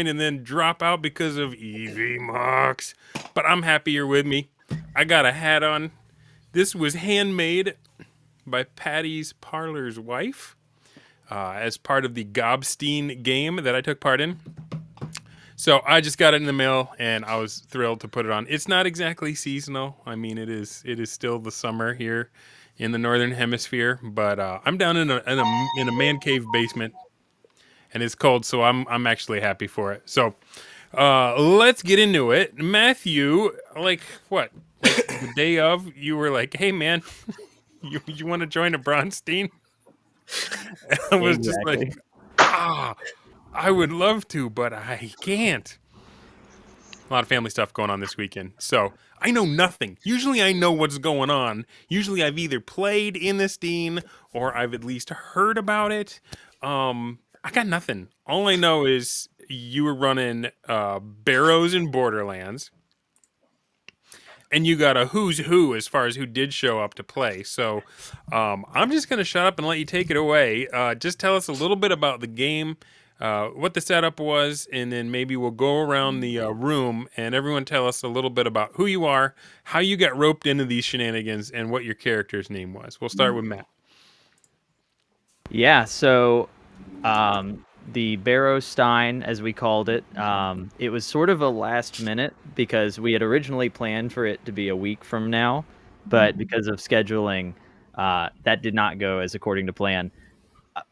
and then drop out because of EV Mox. But I'm happy you're with me. I got a hat on. This was handmade by Patty's Parlor's wife as part of the BarrowStein game that I took part in. So I just got it in the mail, and I was thrilled to put it on. It's not exactly seasonal. I mean, it is still the summer here in the northern hemisphere, but I'm down in a man cave basement, and it's cold, so I'm actually happy for it. So let's get into it. Matthew, like what? Like the day of, you were like, "Hey, man, you want to join a BarrowStein?" I was just like, Exactly. "Ah, I would love to, but I can't." A lot of family stuff going on this weekend. So I know nothing. Usually I know what's going on. Usually I've either played in the Steen or I've at least heard about it. I got nothing. All I know is you were running Barrows in Borderlands. And you got a who's who as far as who did show up to play. So I'm just going to shut up and let you take it away. Just tell us a little bit about the game, what the setup was, and then maybe we'll go around the room and everyone tell us a little bit about who you are, how you got roped into these shenanigans, and what your character's name was. We'll start with Matt. Yeah, so the BarrowStein, as we called it, it was sort of a last minute because we had originally planned for it to be a week from now, but because of scheduling, that did not go as according to plan.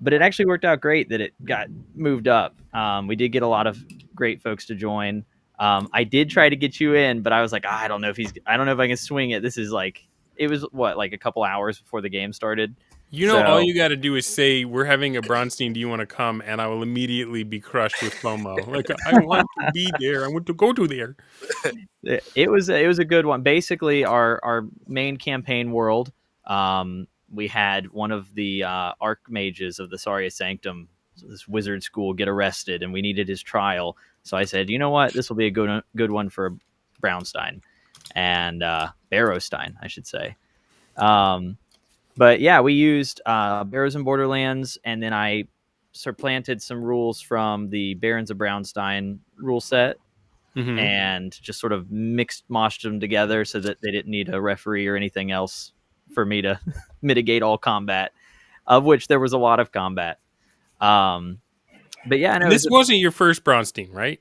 But it actually worked out great that it got moved up. We did get a lot of great folks to join. I did try to get you in, but I was like, I don't know if I can swing it. This is like, it was what, like a couple hours before the game started. You know, all So you got to do is say, "We're having a Bronstein. Do you want to come?" And I will immediately be crushed with FOMO. Like, I want to be there. I want to go to there. it was a good one. Basically, our main campaign world, we had one of the archmages of the Saria Sanctum, this wizard school, get arrested, and we needed his trial. So I said, you know what, this will be a good one for BarrowStein and BarrowStein, I should say. But yeah, we used Barrows and Borderlands, and then I supplanted some rules from the Barons of BarrowStein rule set and just sort of moshed them together so that they didn't need a referee or anything else for me to mitigate all combat, of which there was a lot of combat. But yeah, no, And it was this wasn't your first Bronstein, right?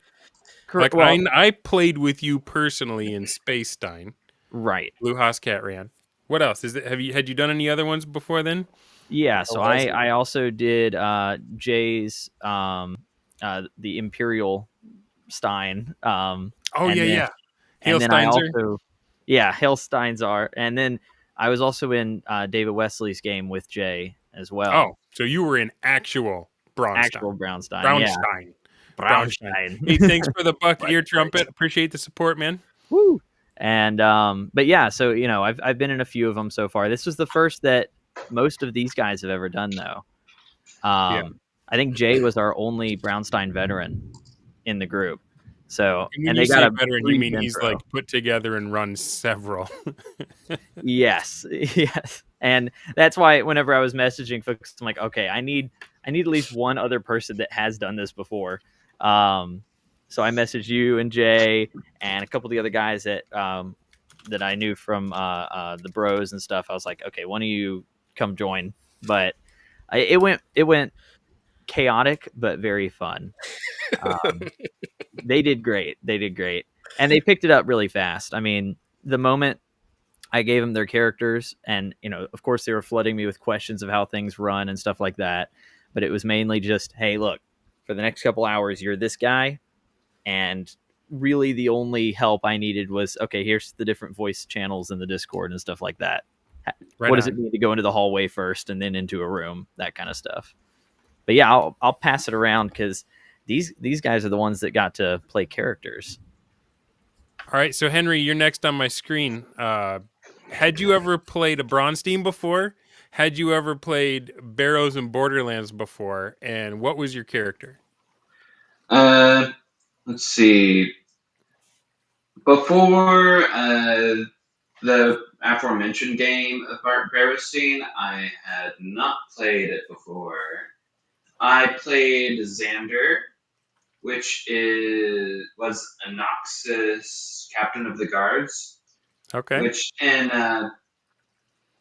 Like well, I played with you personally in Space Stein. right. Blue House Cat ran. What else? Had you done any other ones before then? Yeah, so Oh, I see. I also did Jay's the Imperial Stein, Oh yeah, and then yeah. and then I Hailsteinzer. also, yeah, Hailsteins are, and then I was also in David Wesley's game with Jay as Oh, well. so you were in actual Actual Bronstein. Brownstein, yeah, Brownstein. Brownstein. Brownstein. Hey, thanks for the buck ear trumpet. Appreciate the support, man. Woo! And but yeah, so I've been in a few of them so far. This was the first that most of these guys have ever done, though. Yeah. I think Jay was our only Brownstein veteran in the group. So, And when and you they got say a veteran, you brief mean he's intro. like put together and run several. Yes, yes, and that's why whenever I was messaging folks, I'm like, okay, I need at least one other person that has done this before. So I messaged you and Jay and a couple of the other guys that I knew from the bros and stuff. I was like, okay, one of you come join. But it went chaotic, but very fun. They did great. They did great, and they picked it up really fast. I mean, the moment I gave them their characters, and of course, they were flooding me with questions of how things run and stuff like that. But it was mainly just, hey, look, for the next couple hours, you're this guy, and really the only help I needed was, okay, here's the different voice channels in the Discord and stuff like that. Right What does it on. mean to go into the hallway first and then into a room? That kind of stuff. But yeah, I'll pass it around because these guys are the ones that got to play characters. All right, so Henry, you're next on my screen. Had you ever played a Bronstein before? Had you ever played Barrows and Borderlands before? And what was your character? Let's see. Before the aforementioned game of BarrowStein, I had not played it before. I played Xander, which was a Noxus Captain of the Guards, Okay. which in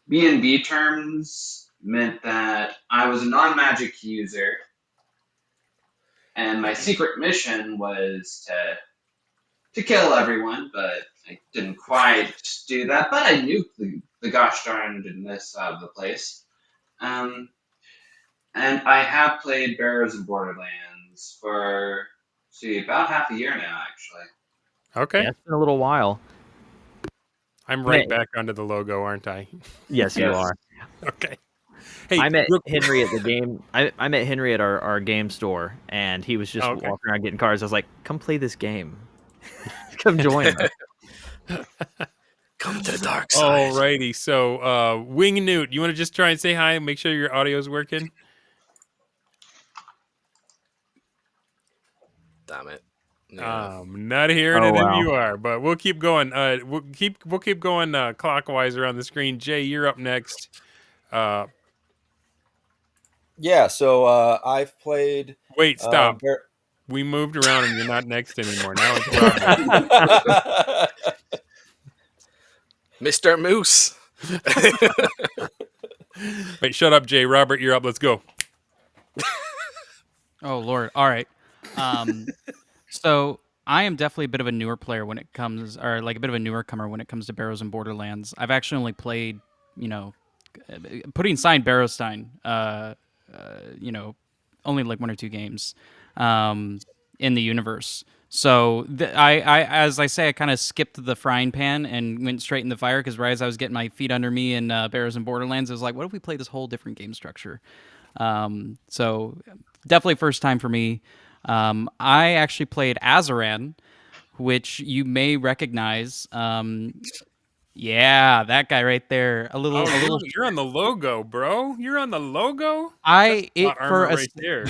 B&B terms meant that I was a non-magic user, and my secret mission was to kill everyone, but I didn't quite do that. But I nuked the gosh darnedness of the place. And I have played Barrows and Borderlands for about half a year now, actually. Okay. Yeah, it's been a little while. I'm right back onto the logo, aren't I? Yes, you are. Okay. Hey, I met Henry at the game. I met Henry at our game store, and he was just walking around getting cars. I was like, "Come play this game. Come join us." Come to the dark side. Alrighty. So, Wing Newt, you want to just try and say hi and make sure your audio's working? Damn it. Not hearing it if you are, but we'll keep going. We'll keep going clockwise around the screen. Jay, you're up next. Yeah, so I've played. Wait, stop. We moved around and you're not next anymore. Now it's Robert. Mr. Moose. Wait, shut up, Jay. Robert, you're up. Let's go. Oh, Lord. All right. So I am definitely a bit of a newer player when it comes, or like a bit of a newer comer when it comes to Barrows and Borderlands. I've actually only played, putting aside BarrowStein, only like 1 or 2 games in the universe. So as I say, I kind of skipped the frying pan and went straight in the fire because right as I was getting my feet under me in Barrows and Borderlands, I was like, what if we play this whole different game structure? So definitely first time for me. I actually played Azaran, which you may recognize. Yeah, that guy right there. A little. You're on the logo, bro. You're on the logo. There.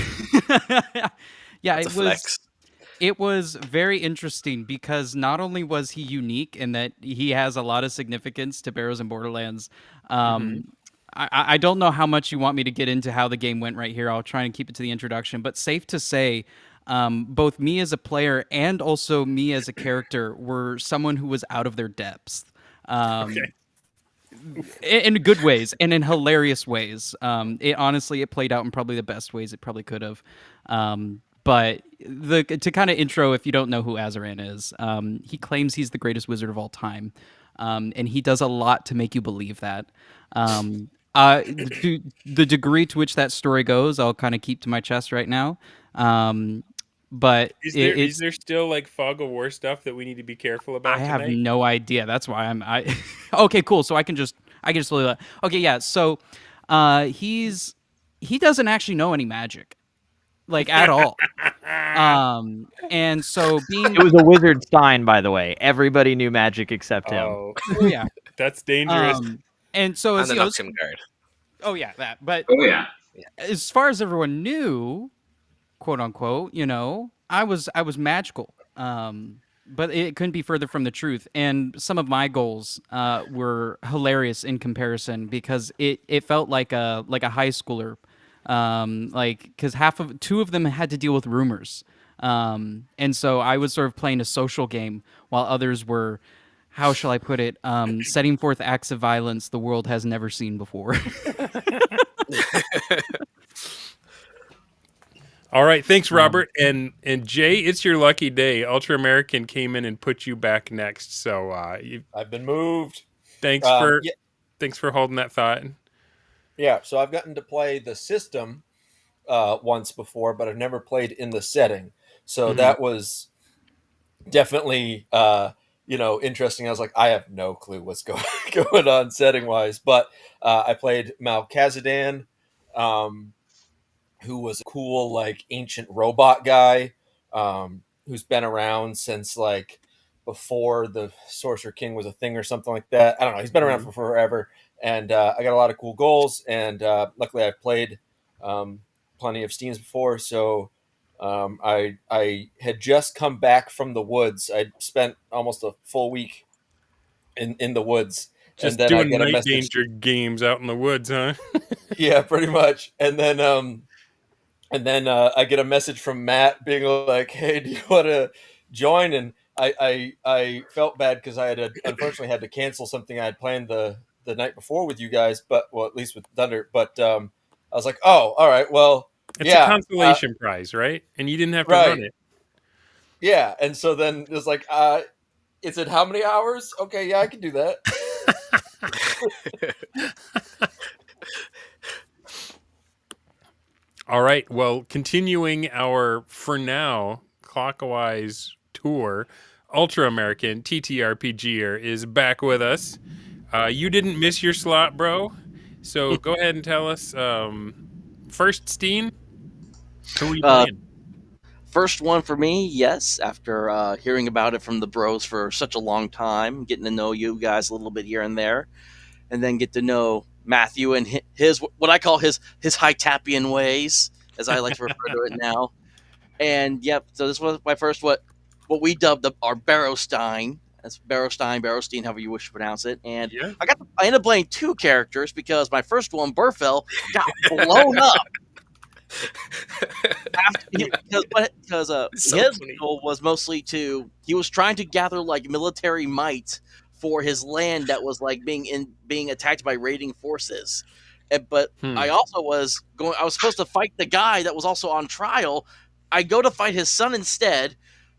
Yeah, That's a flex. It was very interesting because not only was he unique in that he has a lot of significance to Barrows and Borderlands. I don't know how much you want me to get into how the game went right here. I'll try and keep it to the introduction, but safe to say, both me as a player and also me as a character were someone who was out of their depths. In good ways and in hilarious ways. It played out in probably the best ways it probably could have. But to kind of intro, if you don't know who Azaran is, he claims he's the greatest wizard of all time. And he does a lot to make you believe that. To the degree to which that story goes, I'll kind of keep to my chest right now. But is there still like fog of war stuff that we need to be careful about? I have no idea. That's why I okay, cool. So I can just okay, yeah. So he doesn't actually know any magic, like at all. And so it was a wizard Stein, by the way. Everybody knew magic except him. Oh yeah, that's dangerous. And so and the Noxium guard. Oh yeah, that. But as far as everyone knew, quote unquote, I was magical. But it couldn't be further from the truth. And some of my goals were hilarious in comparison because it felt like a high schooler. Because 2 of them had to deal with rumors. And so I was sort of playing a social game while others were, how shall I put it, setting forth acts of violence the world has never seen before. All right, thanks, Robert. And Jay, it's your lucky day. Ultra American came in and put you back next. So I've been moved. Thanks for holding that thought. Yeah, so I've gotten to play the system once before, but I've never played in the setting. So that was definitely interesting. I was like, I have no clue what's going on setting wise, but I played Malkazadan, who was a cool like ancient robot guy who's been around since like before the Sorcerer King was a thing or something like that. I don't know. He's been around for forever, and I got a lot of cool goals. And luckily, I've played plenty of Steens before, so I had just come back from the woods. I spent almost a full week in the woods. Just and then doing night danger games out in the woods, huh? Yeah, pretty much. And then And then I get a message from Matt being like, "Hey, do you want to join?" And I felt bad because I had unfortunately had to cancel something I had planned the night before with you guys, but well, at least with Thunder. But I was like, "Oh, all right, well, It's a yeah, consolation prize, right? And you didn't have to run right, it. yeah." And so then it was like, "Is it how many hours? Okay, yeah, I can do that." All right. Well, continuing our, for now, clockwise tour, Ultra American TTRPGer is back with us. You didn't miss your slot, bro. So go ahead and tell us. First, Steen, who are you Uh, playing? First one for me, yes. After hearing about it from the bros for such a long time, getting to know you guys a little bit here and there, and then get to know Matthew and his what I call his high tapian ways, as I like to refer to it now. And yep, so this was my first what we dubbed our BarrowStein. That's BarrowStein, however you wish to pronounce it. And Yeah. I ended up playing two characters because my first one, Burfell, got blown up because So his funny. goal was mostly he was trying to gather like military might for his land that was like being attacked by raiding forces. But I also I was supposed to fight the guy that was also on trial. I go to fight his son instead.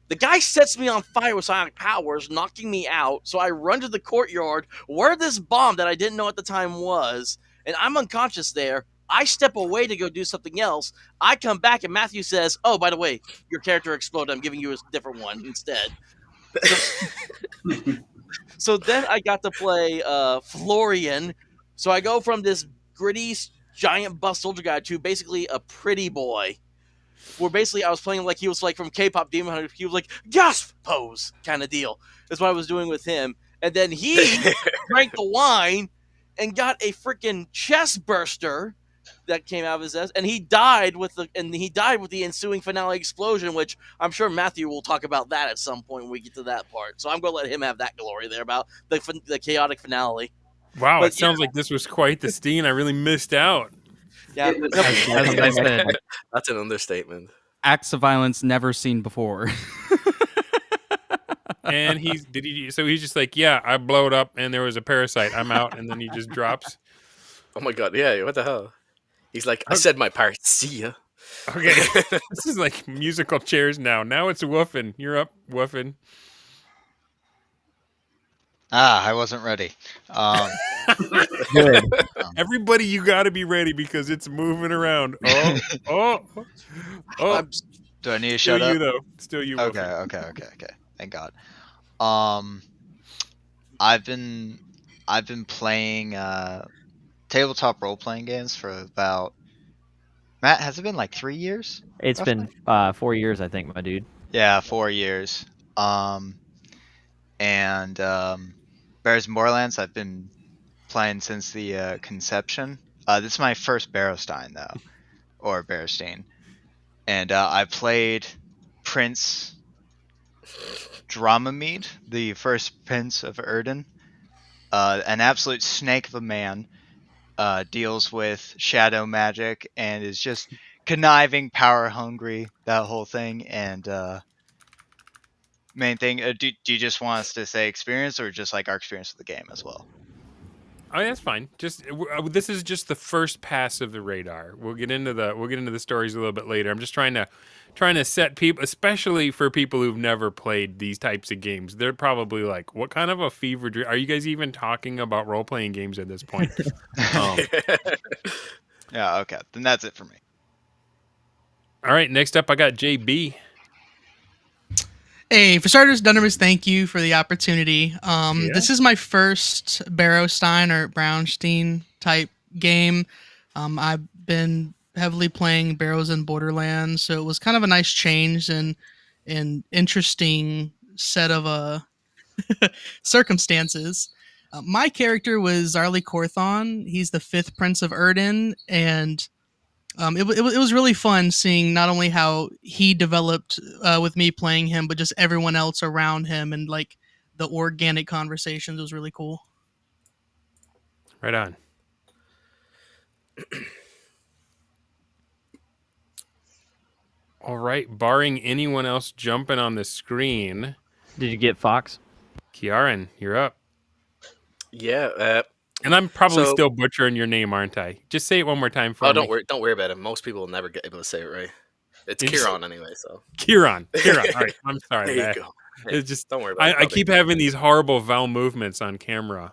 The guy sets me on fire with psionic powers, knocking me out. So I run to the courtyard where this bomb that I didn't know at the time was, and I'm unconscious there. I step away to go do something else. I come back and Matthew says, "Oh, by the way, your character exploded. I'm giving you a different one instead." So then I got to play Florian. So I go from this gritty giant buff soldier guy to basically a pretty boy. Where basically I was playing like he was like from K-pop Demon Hunter. He was like gasp pose kind of deal. That's what I was doing with him. And then he drank the wine and got a freaking chest burster that came out of his ass, and he died with the ensuing finale explosion, which I'm sure Matthew will talk about that at some point when we get to that part. So I'm going to let him have that glory there about the chaotic finale. Wow, But it sounds like this was quite the Steen. I really missed out. yeah, It was As I said, That's an understatement. acts of violence never seen before. And so he's just like, yeah, I blowed up and there was a parasite. I'm out. And then he just drops. Oh my god, yeah, what the hell? He's like, I said my part. See ya. Okay. This is like musical chairs now. Now it's woofing. You're up, woofing. I wasn't ready. Good. Everybody, you got to be ready because it's moving around. Oh. Do I need to Still shut you, up? though. Still you, Okay, woofing. okay. Thank God. I've been playing tabletop role playing games for about, Matt, has it been like 3 years? It's roughly? been 4 years, I think, my dude. Yeah, 4 years. And Bears and Borderlands I've been playing since the conception. This is my first BarrowStein though, or BarrowStein, and I played Prince Dramamid, the first Prince of Erden, an absolute snake of a man. Deals with shadow magic and is just conniving, power hungry, that whole thing. And main thing, do you just want us to say experience or just like our experience with the game as well? Oh, that's fine. Just this is just the first pass of the radar. We'll get into the stories a little bit later. I'm just trying to set people, especially for people who've never played these types of games. They're probably like, "What kind of a fever dream? Are you guys even talking about role playing games at this point?" Yeah, okay, then that's it for me. All right, next up, I got JB. Hey, for starters, Dundermus, thank you for the opportunity. This is my first BarrowStein or BarrowStein type game. I've been heavily playing Barrows and Borderlands, so it was kind of a nice change and an interesting set of circumstances. My character was Zarly Corthon. He's the fifth Prince of Erden, and it was really fun seeing not only how he developed with me playing him, but just everyone else around him and like the organic conversations was really cool. Right on. All right, barring anyone else jumping on the screen, Did you get Fox? Kiaran, you're up. Yeah. And I'm probably So- still butchering your name, aren't I? Just say it one more time for me. Don't worry about it. Most people will never get able to say it right. It's Kieran anyway. So Kieran. All right, I'm sorry. there you go. Hey, It's just don't worry about it. I keep having these horrible vowel movements on camera.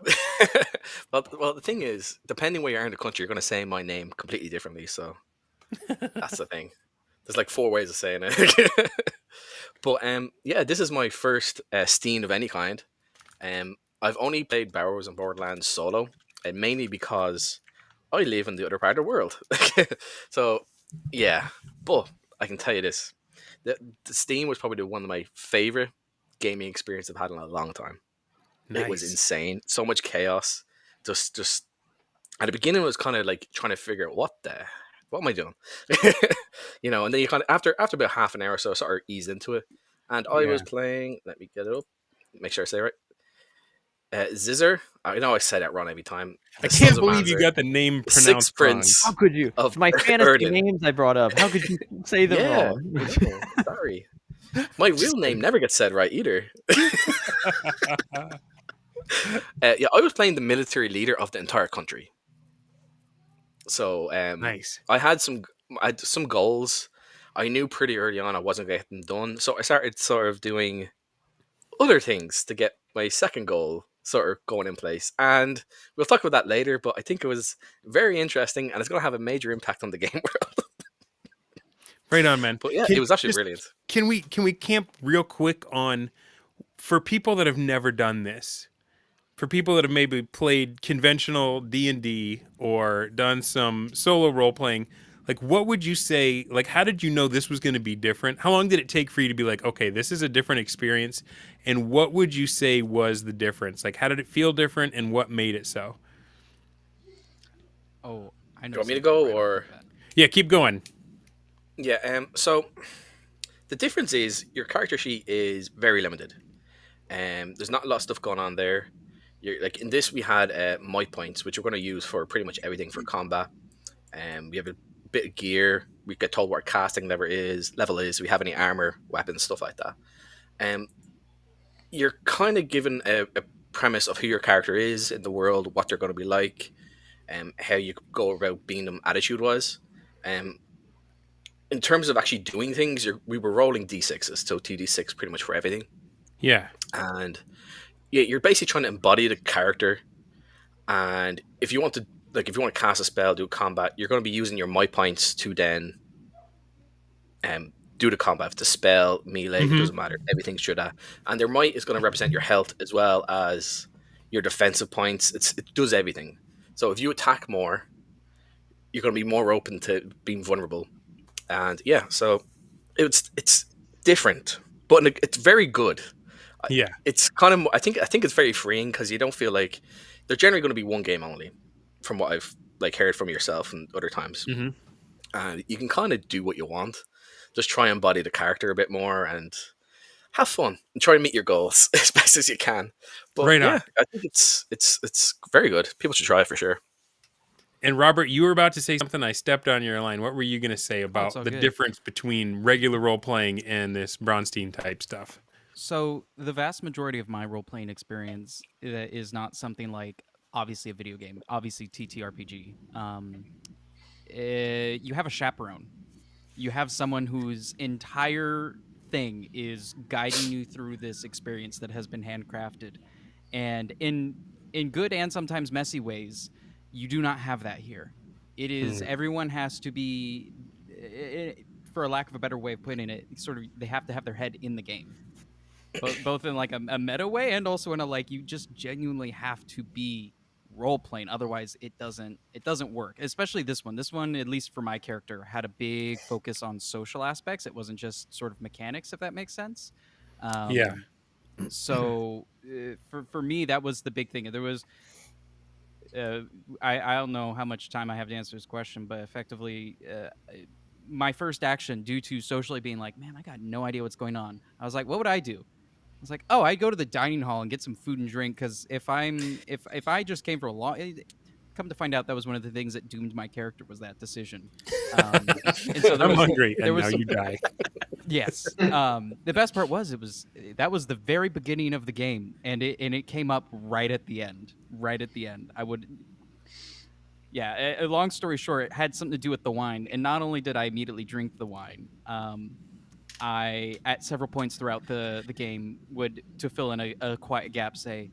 well, the thing is, depending where you are in the country, you're going to say my name completely differently. So that's the thing. There's like 4 ways of saying it. But yeah, this is my first Steen of any kind. I've only played Barrows and Borderlands solo, and mainly because I live in the other part of the world. So yeah, but I can tell you this: the Steen was probably one of my favorite gaming experience I've had in a long time. It was Nice. insane. So much chaos. Just at the beginning, it was kind of like trying to figure out what am I doing, and then you kind of after about half an hour or so, sort of eased into it. And I was playing. Let me get it up. Make sure I say it right. Zizzer. I know I say that wrong every time. I can't believe you got the name pronounced Sixth wrong. Prince. How could you? Of My fantasy Erden. names I brought up. How could you say them wrong? I know. Sorry. My real name never gets said right either. Yeah, I was playing the military leader of the entire country. So Nice. I had some goals. I knew pretty early on I wasn't going to get them done, so I started sort of doing other things to get my second goal sort of going in place. And we'll talk about that later, but I think it was very interesting, and it's going to have a major impact on the game world. Right on, man. But yeah, it was actually brilliant. Can we camp real quick on, for people that have never done this, for people that have maybe played conventional D&D or done some solo role playing, like what would you say, like how did you know this was going to be different? How long did it take for you to be like, okay, this is a different experience? And what would you say was the difference? Like how did it feel different and what made it so? Oh, I know. You want me to go or? Yeah, keep going. Yeah, so the difference is your character sheet is very limited. There's not a lot of stuff going on there. Like in this, we had might points, which we're going to use for pretty much everything for combat. We have a bit of gear. We get told what our casting level is. We have any armor, weapons, stuff like that. You're kind of given a premise of who your character is in the world, what they're going to be like, how you go about being them attitude-wise. In terms of actually doing things, we were rolling d6s, so 2d6 pretty much for everything. Yeah. And yeah, you're basically trying to embody the character. And if you want to cast a spell, do combat, you're going to be using your might points to then do the combat. If it's a spell, melee, it doesn't matter. Everything's through that. And their might is going to represent your health as well as your defensive points. It does everything. So if you attack more, you're going to be more open to being vulnerable. And yeah, so it's different, but it's very good. Yeah, it's kind of. I think it's very freeing because you don't feel like they're generally going to be one game only, from what I've heard from yourself and other times. And you can kind of do what you want, just try and embody the character a bit more and have fun and try and meet your goals as best as you can. But right yeah, on. I think it's very good. People should try it for sure. And Robert, you were about to say something. I stepped on your line. What were you going to say about the difference between regular role playing and this BarrowStein type stuff? So the vast majority of my role playing experience is not something like obviously a video game, obviously TTRPG. You have a chaperone. You have someone whose entire thing is guiding you through this experience that has been handcrafted, and in good and sometimes messy ways. You do not have that here. It is everyone has to be, for a lack of a better way of putting it, sort of they have to have their head in the game, both in like a meta way and also in a like you just genuinely have to be role playing. Otherwise, it doesn't work. Especially this one. This one, at least for my character, had a big focus on social aspects. It wasn't just sort of mechanics, if that makes sense. Yeah. So for me, that was the big thing. There was. I don't know how much time I have to answer this question, but effectively, my first action, due to socially being like, man, I got no idea what's going on. I was like, what would I do? I was like, oh, I'd go to the dining hall and get some food and drink, because if I just came for a long, come to find out, that was one of the things that doomed my character, was that decision. And so I'm hungry, there and was now some, you die. yes. The best part was, that was the very beginning of the game, and it came up right at the end. Right at the end. Yeah. A long story short, it had something to do with the wine, and not only did I immediately drink the wine, I at several points throughout the game would, to fill in a quiet gap, say,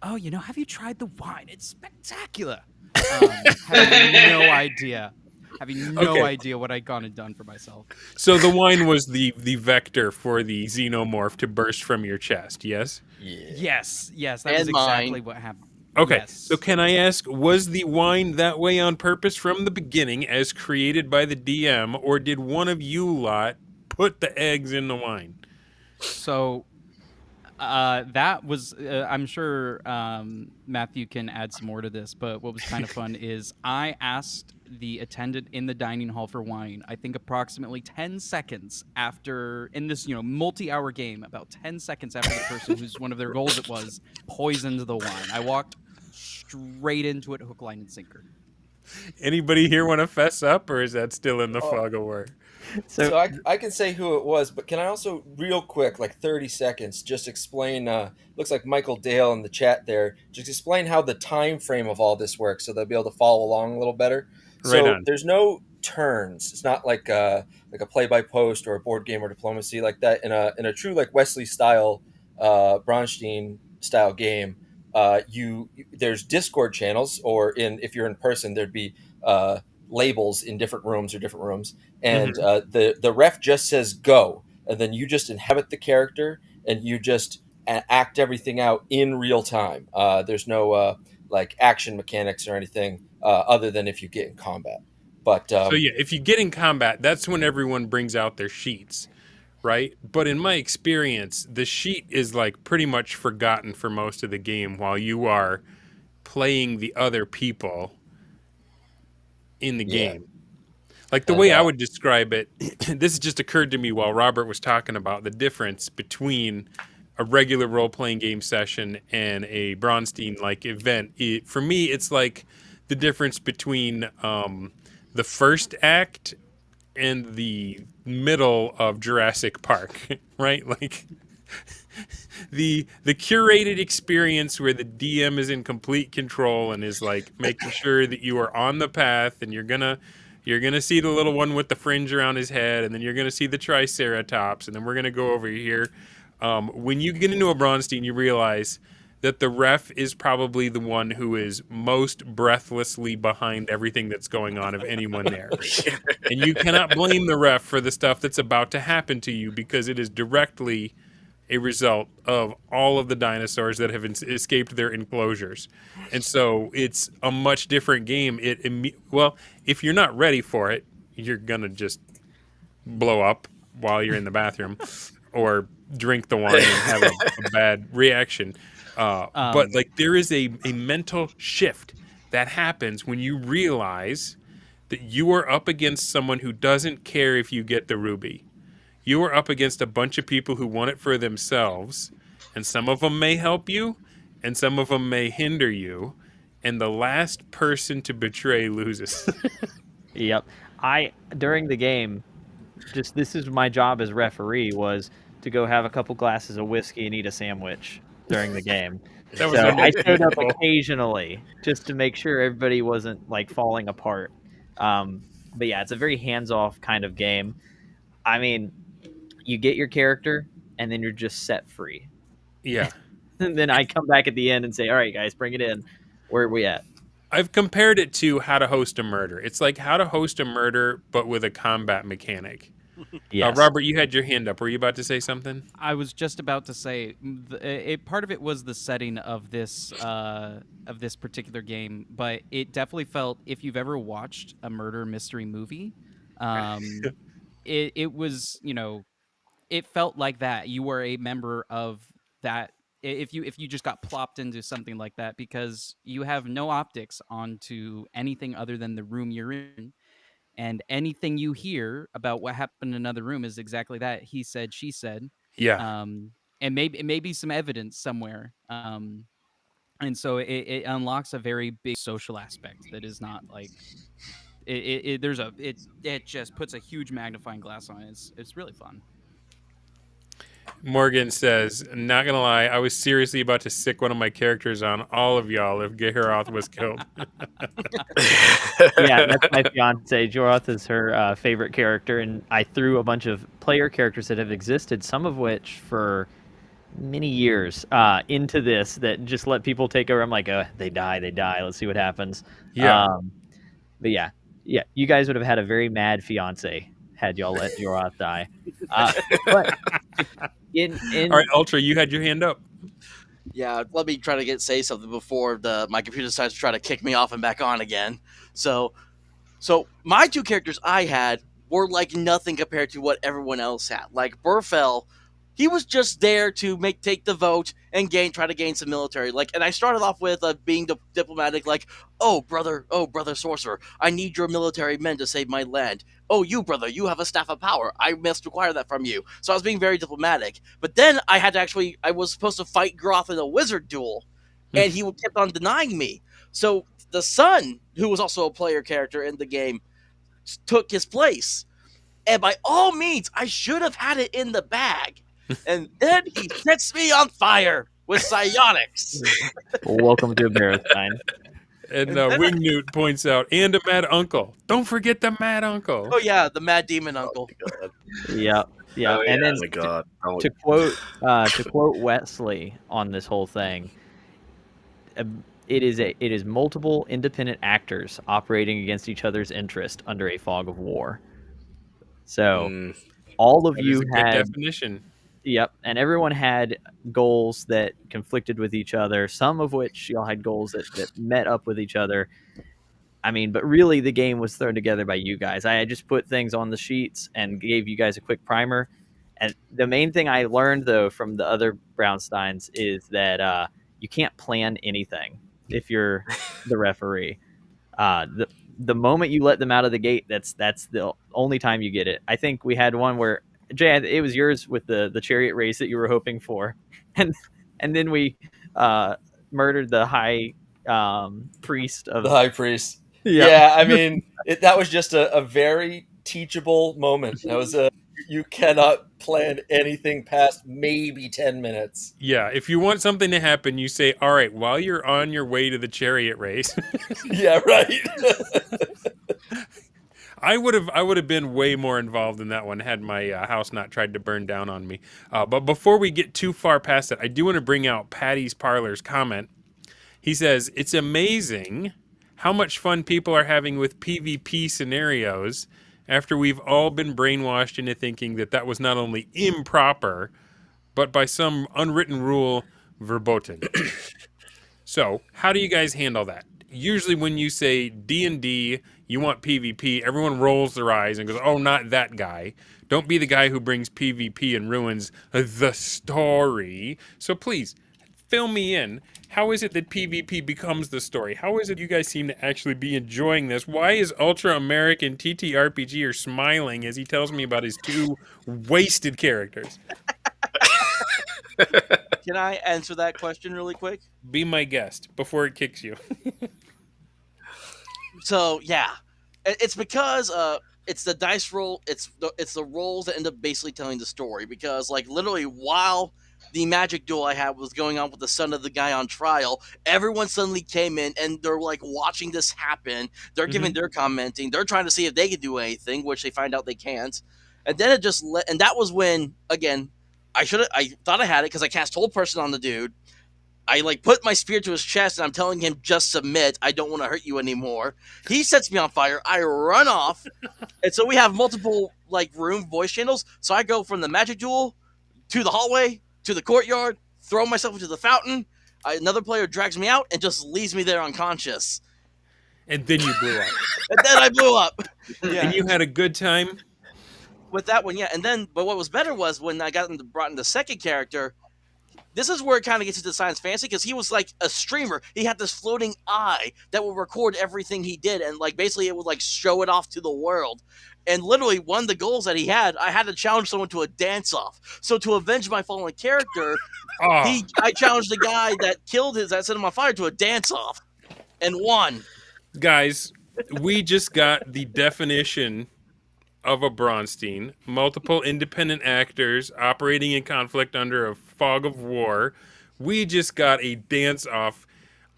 "Oh, have you tried the wine? It's spectacular." Having no idea. Having no Okay. idea what I'd gone and done for myself. So the wine was the vector for the xenomorph to burst from your chest, yes? Yeah. Yes, that was And exactly mine. what happened. Okay, Yes. so can I ask, was the wine that way on purpose from the beginning as created by the DM, or did one of you lot put the eggs in the wine? So that was, I'm sure Matthew can add some more to this, but what was kind of fun is I asked the attendant in the dining hall for wine, I think approximately 10 seconds after, in this multi-hour game, about 10 seconds after the person whose one of their goals it was poisoned the wine. I walked straight into it, hook, line, and sinker. Anybody here want to fess up, or is that still in the fog of war? So I can say who it was, but can I also, real quick, like 30 seconds, just explain? Looks like Michael Dale in the chat there. Just explain how the time frame of all this works, so they'll be able to follow along a little better. Right So on. there's no turns. It's not like a play by post or a board game or diplomacy like that. In a true like Wesley style, Braunstein style game, there's Discord channels, or if you're in person, there'd be labels in different rooms, and the ref just says go, and then you just inhabit the character and you just act everything out in real time. There's no like action mechanics or anything other than if you get in combat. But So yeah, if you get in combat, that's when everyone brings out their sheets, right? But in my experience, the sheet is like pretty much forgotten for most of the game while you are playing the other people in the Yeah. game. Like the And, way I would describe it, this just occurred to me while Robert was talking about the difference between a regular role-playing game session and a Braunstein like event. For me, it's like the difference between the first act and the middle of Jurassic Park, right? Like the curated experience where the DM is in complete control and is like making sure that you are on the path, and you're gonna see the little one with the fringe around his head, and then you're gonna see the Triceratops, and then we're gonna go over here. When you get into a Braunstein, you realize that the ref is probably the one who is most breathlessly behind everything that's going on of anyone there. And you cannot blame the ref for the stuff that's about to happen to you, because it is directly a result of all of the dinosaurs that have escaped their enclosures. And so it's a much different game. Well, if you're not ready for it, you're going to just blow up while you're in the bathroom or drink the wine and have a bad reaction. But like there is a mental shift that happens when you realize that you are up against someone who doesn't care if you get the ruby. You are up against a bunch of people who want it for themselves, and some of them may help you, and some of them may hinder you, and the last person to betray loses. Yep. During the game, this is my job as referee, was to go have a couple glasses of whiskey and eat a sandwich during the game. That was So I showed up understandable. occasionally just to make sure everybody wasn't like falling apart. But yeah, it's a very hands-off kind of game. I mean, you get your character and then you're just set free. Yeah. And then I come back at the end and say, all right, guys, bring it in. Where are we at? I've compared it to How to Host a Murder. It's like How to Host a Murder, but with a combat mechanic. Yes. Robert, you had your hand up. Were you about to say something? I was just about to say, part of it was the setting of this particular game, but it definitely felt, if you've ever watched a murder mystery movie, it was, it felt like that. You were a member of that. If you just got plopped into something like that, because you have no optics onto anything other than the room you're in, and anything you hear about what happened in another room is exactly that. He said, she said. Yeah. And maybe some evidence somewhere. and so it unlocks a very big social aspect that is not like it just puts a huge magnifying glass on it. It's really fun. Morgan says, "Not gonna lie, I was seriously about to sick one of my characters on all of y'all if Geharoth was killed." Yeah, that's my fiance. Joroth is her favorite character, and I threw a bunch of player characters that have existed, some of which for many years, into this that just let people take over. I'm like, they die. Let's see what happens. Yeah. But yeah, you guys would have had a very mad fiance had y'all let Joroth die. But in All right, Ultra, you had your hand up. Yeah, let me try to say something before my computer decides to try to kick me off and back on again. So my two characters I had were like nothing compared to what everyone else had. Like Burfell, he was just there to take the vote and try to gain some military. And I started off with being diplomatic, like, oh brother sorcerer, I need your military men to save my land. Oh, you brother, you have a staff of power. I must require that from you. So I was being very diplomatic. But then I was supposed to fight Groth in a wizard duel, and he kept on denying me. So the son, who was also a player character in the game, took his place. And by all means, I should have had it in the bag. And then he sets me on fire with psionics. Welcome to BarrowStein. And Wingnewt points out, and a mad uncle. Don't forget the mad uncle. Oh yeah, the mad demon uncle. Yeah. Oh, and then oh my God. to quote Wesley on this whole thing, it is multiple independent actors operating against each other's interest under a fog of war. So all of you had definition. Yep, and everyone had goals that conflicted with each other, some of which y'all had goals that met up with each other. I mean, but really the game was thrown together by you guys. I had just put things on the sheets and gave you guys a quick primer. And the main thing I learned, though, from the other BarrowSteins is that you can't plan anything if you're the referee. The moment you let them out of the gate, that's the only time you get it. I think we had one where, Jay, it was yours with the chariot race that you were hoping for, and then we murdered the high priest of the high priest. Yeah, yeah I mean, that was just a very teachable moment. That was you cannot plan anything past maybe 10 minutes. Yeah, if you want something to happen, you say, all right, while you're on your way to the chariot race. Yeah, right. I would have been way more involved in that one had my house not tried to burn down on me. But before we get too far past it, I do want to bring out Patty's Parlor's comment. He says, it's amazing how much fun people are having with PvP scenarios after we've all been brainwashed into thinking that was not only improper, but by some unwritten rule, verboten. So, how do you guys handle that? Usually when you say D&D, you want PvP, everyone rolls their eyes and goes, oh, not that guy. Don't be the guy who brings PvP and ruins the story. So please, fill me in. How is it that PvP becomes the story? How is it you guys seem to actually be enjoying this? Why is Ultra American TTRPG smiling as he tells me about his two wasted characters? Can I answer that question really quick? Be my guest before it kicks you. So yeah, it's because it's the dice roll. It's the rolls that end up basically telling the story. Because like literally while the magic duel I had was going on with the son of the guy on trial, everyone suddenly came in and they're like watching this happen. They're giving their commenting. They're trying to see if they can do anything, which they find out they can't. And then it just and that was when again I thought I had it because I cast Hold Person on the dude. I like put my spear to his chest and I'm telling him just submit. I don't want to hurt you anymore. He sets me on fire. I run off, and so we have multiple like room voice channels. So I go from the magic duel to the hallway to the courtyard, throw myself into the fountain. Another player drags me out and just leaves me there unconscious. And then you blew up. And then I blew up. Yeah. And you had a good time with that one, yeah. And then, but what was better was when I brought in the second character. This is where it kind of gets into science fantasy because he was like a streamer. He had this floating eye that would record everything he did, and like basically it would like show it off to the world. And literally, one of the goals that he had, I had to challenge someone to a dance-off. So to avenge my fallen character, Oh, I challenged the guy that set him on fire to a dance-off, and won. guys, we just got the definition of a BarrowStein. Multiple independent actors operating in conflict under a fog of war. We just got a dance off.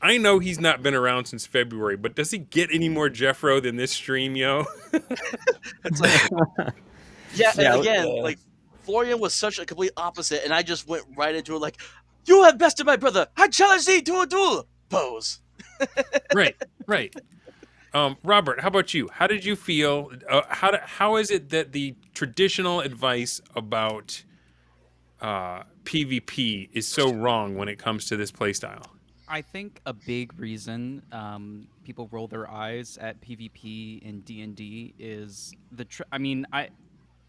I know he's not been around since February, but does he get any more Jeffro than this stream, yo? It's like, yeah, Yeah, and again, like Florian was such a complete opposite, and I just went right into it like, "You have bested my brother. I challenge thee to a duel." Pose. Right. Robert, how about you? How did you feel? How is it that the traditional advice about PvP is so wrong when it comes to this playstyle? I think a big reason people roll their eyes at PvP in D&D is I mean,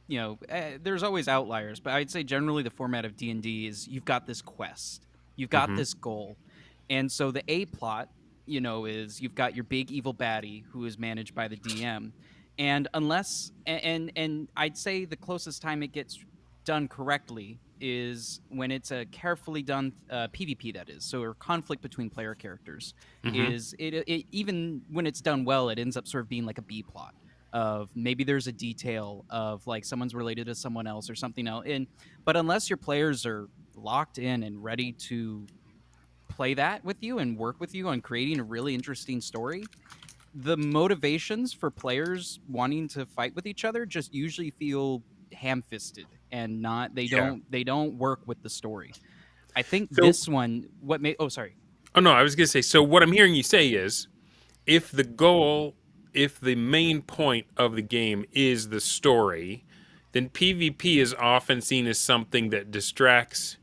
there's always outliers, but I'd say generally the format of D&D is you've got this quest, you've got this goal, and so the A plot, is you've got your big evil baddie who is managed by the DM, and unless and I'd say the closest time it gets done correctly is when it's a carefully done PvP, that is, so a conflict between player characters. Is it even when it's done well, it ends up sort of being like a B plot of maybe there's a detail of like someone's related to someone else or something else. But unless your players are locked in and ready to play that with you and work with you on creating a really interesting story, the motivations for players wanting to fight with each other just usually feel ham-fisted and not they don't work with the story. I think this one sorry. Oh no, I was gonna say, so what I'm hearing you say is if the main point of the game is the story, then PvP is often seen as something that distracts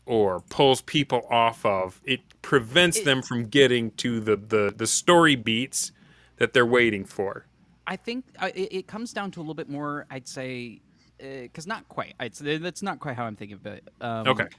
or pulls people off of. It prevents them from getting to the story beats that they're waiting for. I think it comes down to a little bit more, I'd say, because not quite. I'd say that's not quite how I'm thinking of it. Okay.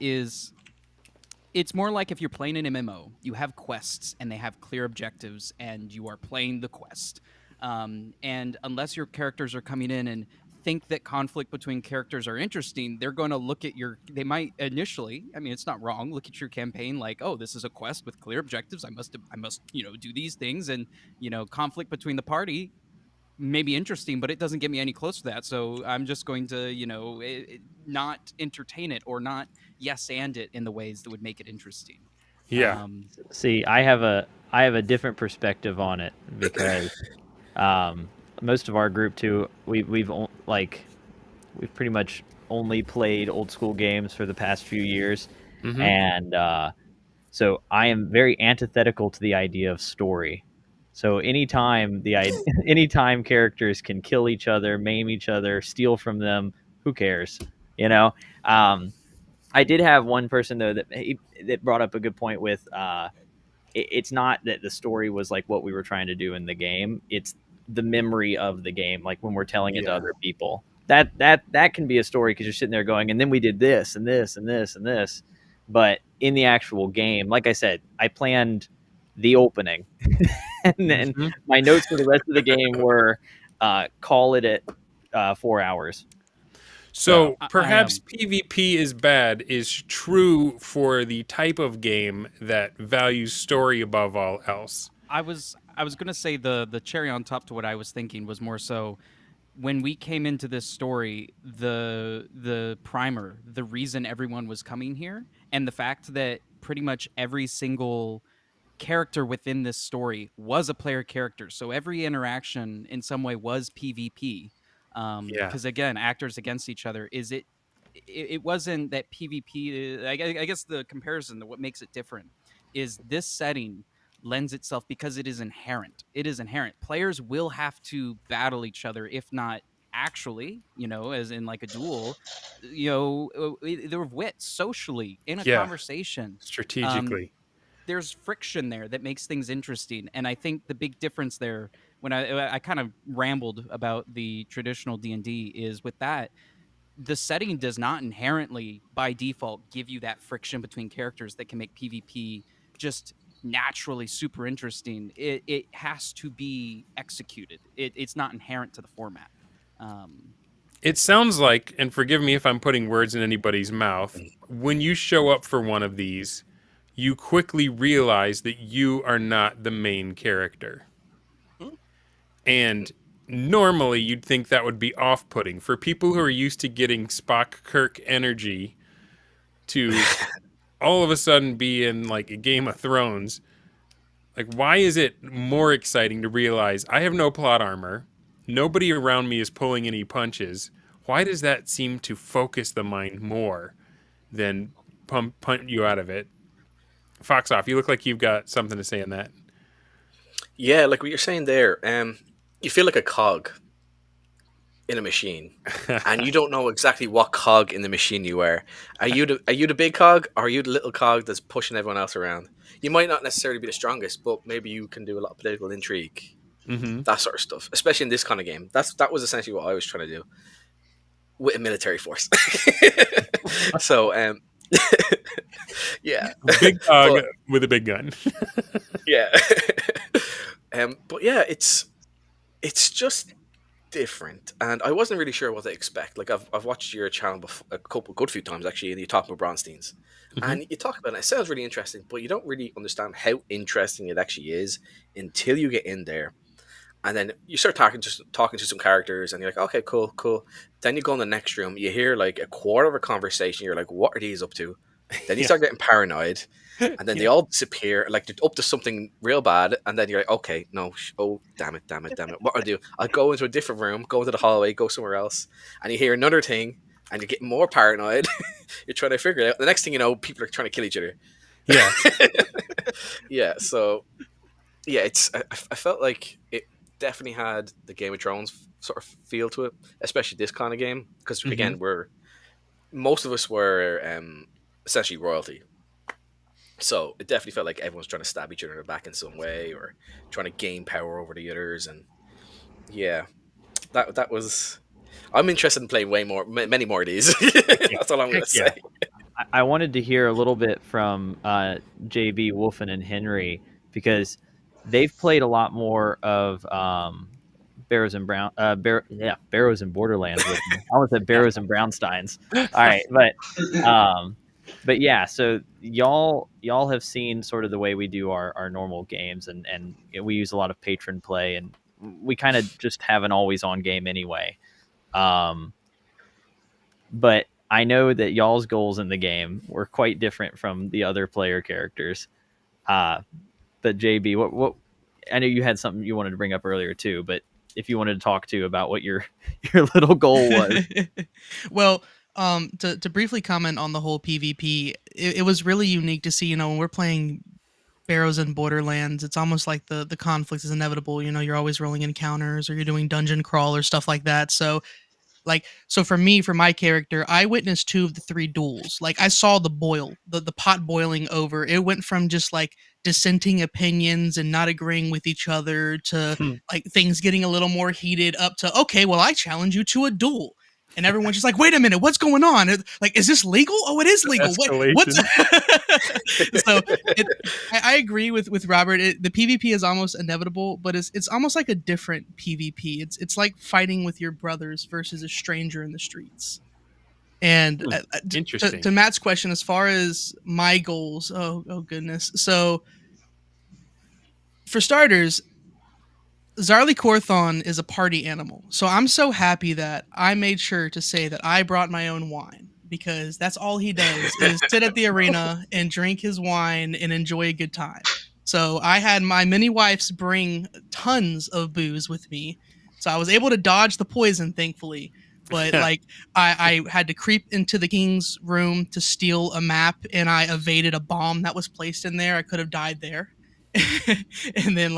It's more like if you're playing an MMO, you have quests and they have clear objectives, and you are playing the quest. And unless your characters are coming in and think that conflict between characters are interesting, they're going to look at they might initially, I mean, it's not wrong, look at your campaign like, oh, this is a quest with clear objectives. I must, do these things. And, conflict between the party may be interesting, but it doesn't get me any closer to that. So I'm just going to, not entertain it or not yes and it in the ways that would make it interesting. Yeah. See, I have a different perspective on it because most of our group too, we've pretty much only played old school games for the past few years, and so I am very antithetical to the idea of story. So anytime anytime characters can kill each other, maim each other, steal from them, who cares? I did have one person though that brought up a good point with it's not that the story was like what we were trying to do in the game. It's the memory of the game, like when we're telling it to other people. That can be a story because you're sitting there going, and then we did this and this and this and this. But in the actual game, like I said, I planned the opening, and then my notes for the rest of the game were call it at 4 hours. So perhaps PvP is bad is true for the type of game that values story above all else. I was going to say the cherry on top to what I was thinking was more so when we came into this story, the primer, the reason everyone was coming here, and the fact that pretty much every single character within this story was a player character. So every interaction in some way was PvP. Because again, actors against each other. It wasn't that PvP. I guess the comparison, what makes it different, is this setting lends itself because it is inherent. It is inherent. Players will have to battle each other, if not actually, as in like a duel, their wit socially in a conversation, strategically. There's friction there that makes things interesting. And I think the big difference there, when I kind of rambled about the traditional D&D, is with that, the setting does not inherently by default give you that friction between characters that can make PvP just naturally super interesting. It has to be executed. It's not inherent to the format. It sounds like, and forgive me if I'm putting words in anybody's mouth, when you show up for one of these, you quickly realize that you are not the main character. And normally you'd think that would be off-putting for people who are used to getting Spock Kirk energy to all of a sudden be in like a Game of Thrones. Like, why is it more exciting to realize I have no plot armor, nobody around me is pulling any punches? Why does that seem to focus the mind more than punt you out of it? Fox off, you look like you've got something to say on that. Yeah, like what you're saying there. You feel like a cog in a machine, and you don't know exactly what cog in the machine you are. Are you the big cog, or are you the little cog that's pushing everyone else around? You might not necessarily be the strongest, but maybe you can do a lot of political intrigue, that sort of stuff. Especially in this kind of game, that was essentially what I was trying to do with a military force. So, yeah, big cog with a big gun. Yeah. But yeah, it's just different, and I wasn't really sure what to expect. Like I've watched your channel a good few times actually, and you talk about BarrowSteins, and you talk about it. It sounds really interesting, but you don't really understand how interesting it actually is until you get in there, and then you start talking to some characters, and you're like, okay, cool. Then you go in the next room, you hear like a quarter of a conversation. You're like, what are these up to? Then you start getting paranoid. And then they all disappear, like they're up to something real bad, and then you're like, okay, no, oh, damn it. What I'll do, I'll go into a different room, go into the hallway, go somewhere else, and you hear another thing, and you're getting more paranoid. You're trying to figure it out. The next thing you know, people are trying to kill each other. Yeah. Yeah, so, yeah, I felt like it definitely had the Game of Thrones sort of feel to it, especially this kind of game, because, again, most of us were essentially royalty. So it definitely felt like everyone's trying to stab each other in the back in some way, or trying to gain power over the others. And yeah, that was. I'm interested in playing many more of these. That's all I'm going to say. I wanted to hear a little bit from JB, Wolfen, and Henry, because they've played a lot more of Barrows and Barrows and Borderlands with me. I almost said Barrows and Brownsteins. All right, but yeah, so y'all have seen sort of the way we do our normal games, and we use a lot of patron play, and we kind of just have an always on game anyway. But I know that y'all's goals in the game were quite different from the other player characters. But JB, what I know you had something you wanted to bring up earlier too, but if you wanted to talk to about what your little goal was. Well, to briefly comment on the whole PvP, it was really unique to see, when we're playing Barrows and Borderlands, it's almost like the conflict is inevitable. You're always rolling encounters, or you're doing dungeon crawl or stuff like that. So for me, for my character, I witnessed 2 of the 3 duels. Like, I saw the pot boiling over. It went from just like dissenting opinions and not agreeing with each other to like things getting a little more heated, up to, okay, well, I challenge you to a duel. And everyone's just like, wait a minute, what's going on? Like, is this legal? Oh, it is legal. What's So I agree with Robert. The PvP is almost inevitable, but it's almost like a different PvP. It's like fighting with your brothers versus a stranger in the streets. And interesting. To Matt's question, as far as my goals, oh goodness. So for starters, Zarly Corthon is a party animal. So I'm so happy that I made sure to say that I brought my own wine, because that's all he does is sit at the arena and drink his wine and enjoy a good time. So I had my mini wifes bring tons of booze with me. So I was able to dodge the poison, thankfully. But like I had to creep into the king's room to steal a map, and I evaded a bomb that was placed in there. I could have died there. And then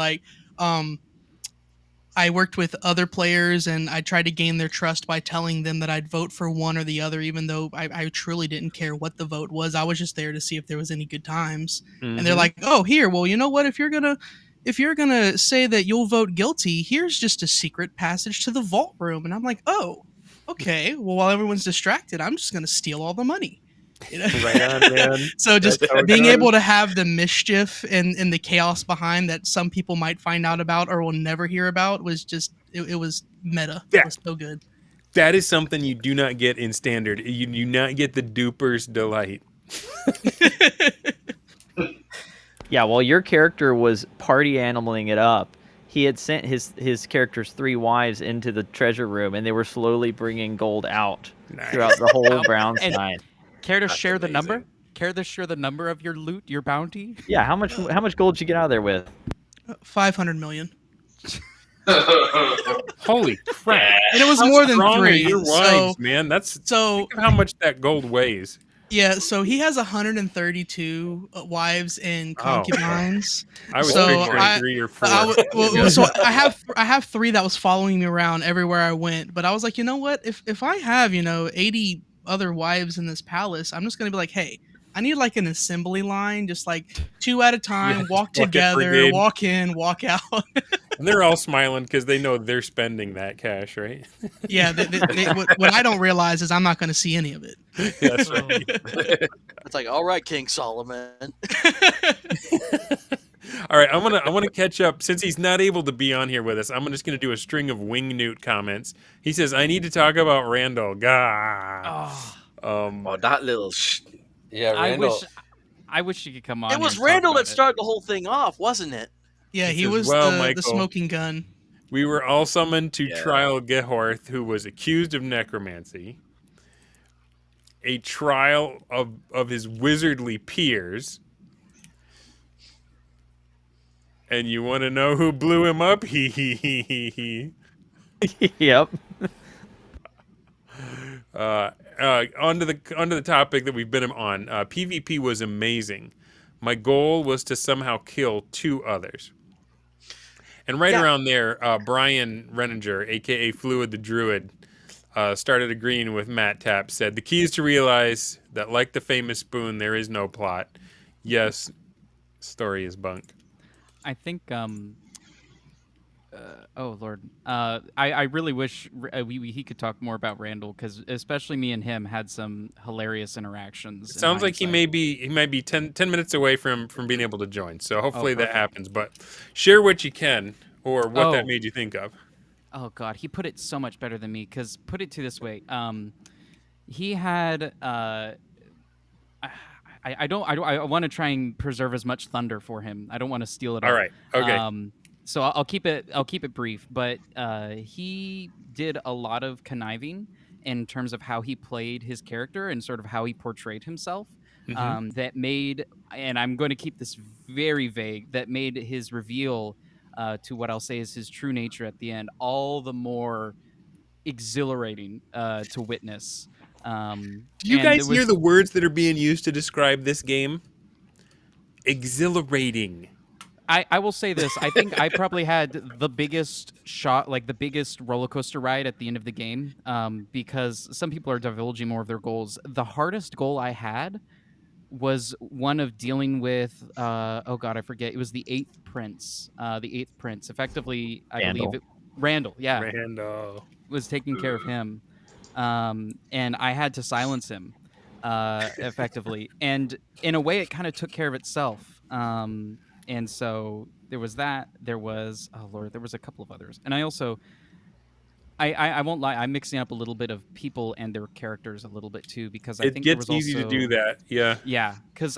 I worked with other players, and I tried to gain their trust by telling them that I'd vote for one or the other, even though I truly didn't care what the vote was. I was just there to see if there was any good times. And they're like, oh, here, well, you know what? If you're gonna say that you'll vote guilty, here's just a secret passage to the vault room. And I'm like, oh, okay. Well, while everyone's distracted, I'm just gonna steal all the money. You know? Right on, man. So just That's how it being goes. able to have the mischief and the chaos behind that some people might find out about or will never hear about was just it was meta. Yeah. It was so good. That is something you do not get in standard. You do not get the duper's delight. Yeah, while your character was party animaling it up, he had sent his character's 3 wives into the treasure room, and they were slowly bringing gold out throughout the whole BarrowStein. Care to That's share the number? amazing. Care to share the number of your loot, your bounty? Yeah, how much gold did you get out of there with? 500 million. Holy crap! And it was How more than strong are 3. your wives, man. That's so think of how much that gold weighs. yeah, so he has 132 wives and concubines. I was So picturing 3 or 4. So I have 3 that was following me around everywhere I went. But I was like, you know what? If I have 80 other wives in this palace, I'm just gonna be like, hey, I need like an assembly line, just like 2 at a time, walk together, brigade. walk in, walk out. And they're all smiling because they know they're spending that cash, right? Yeah, what I don't realize is I'm not going to see any of it. Yeah, that's right. It's like, all right, King Solomon. All right, I want to catch up since he's not able to be on here with us. I'm just going to do a string of wing newt comments. He says, "I need to talk about Randall." God. Oh, that little. Yeah, Randall. I wish you could come on. It was here and talk Randall about that started the whole thing off, wasn't it? Yeah, he says, was "Well, the Michael, smoking gun. We were all summoned to trial Gehorth, who was accused of necromancy. A trial of his wizardly peers. And you want to know who blew him up? He. Yep. Onto the topic that we've been on. PvP was amazing. My goal was to somehow kill 2 others. And around there, Brian Renninger, a.k.a. Fluid the Druid, started agreeing with Matt Tapp, said, the key is to realize that like the famous spoon, there is no plot. Yes, story is bunk. I think, oh, Lord. I really wish he could talk more about Randall, because especially me and him had some hilarious interactions. It sounds like he might be 10 minutes away from being able to join. So hopefully that happens. But share what you can or what that made you think of. Oh, God. He put it so much better than me, because put it to this way. He had... I want to try and preserve as much thunder for him. I don't want to steal it all. All right. Okay. So I'll keep it brief, but he did a lot of conniving in terms of how he played his character and sort of how he portrayed himself. Mm-hmm. That made, and I'm going to keep this very vague, that made his reveal to what I'll say is his true nature at the end all the more exhilarating to witness. Do you guys hear the words that are being used to describe this game? Exhilarating. I will say this. I think I probably had the biggest shot, like the biggest roller coaster ride at the end of the game, because some people are divulging more of their goals. The hardest goal I had was one of dealing with, oh God, I forget. It was the 8th Prince. The 8th Prince. Effectively, I believe Randall. Yeah. Randall. Was taking care of him. And I had to silence him, effectively. And in a way, it kind of took care of itself. And so there was that. There was, oh Lord, there was a couple of others. And I also, I won't lie, I'm mixing up a little bit of people and their characters a little bit too, because I think it gets easy to do that. Yeah. Yeah, because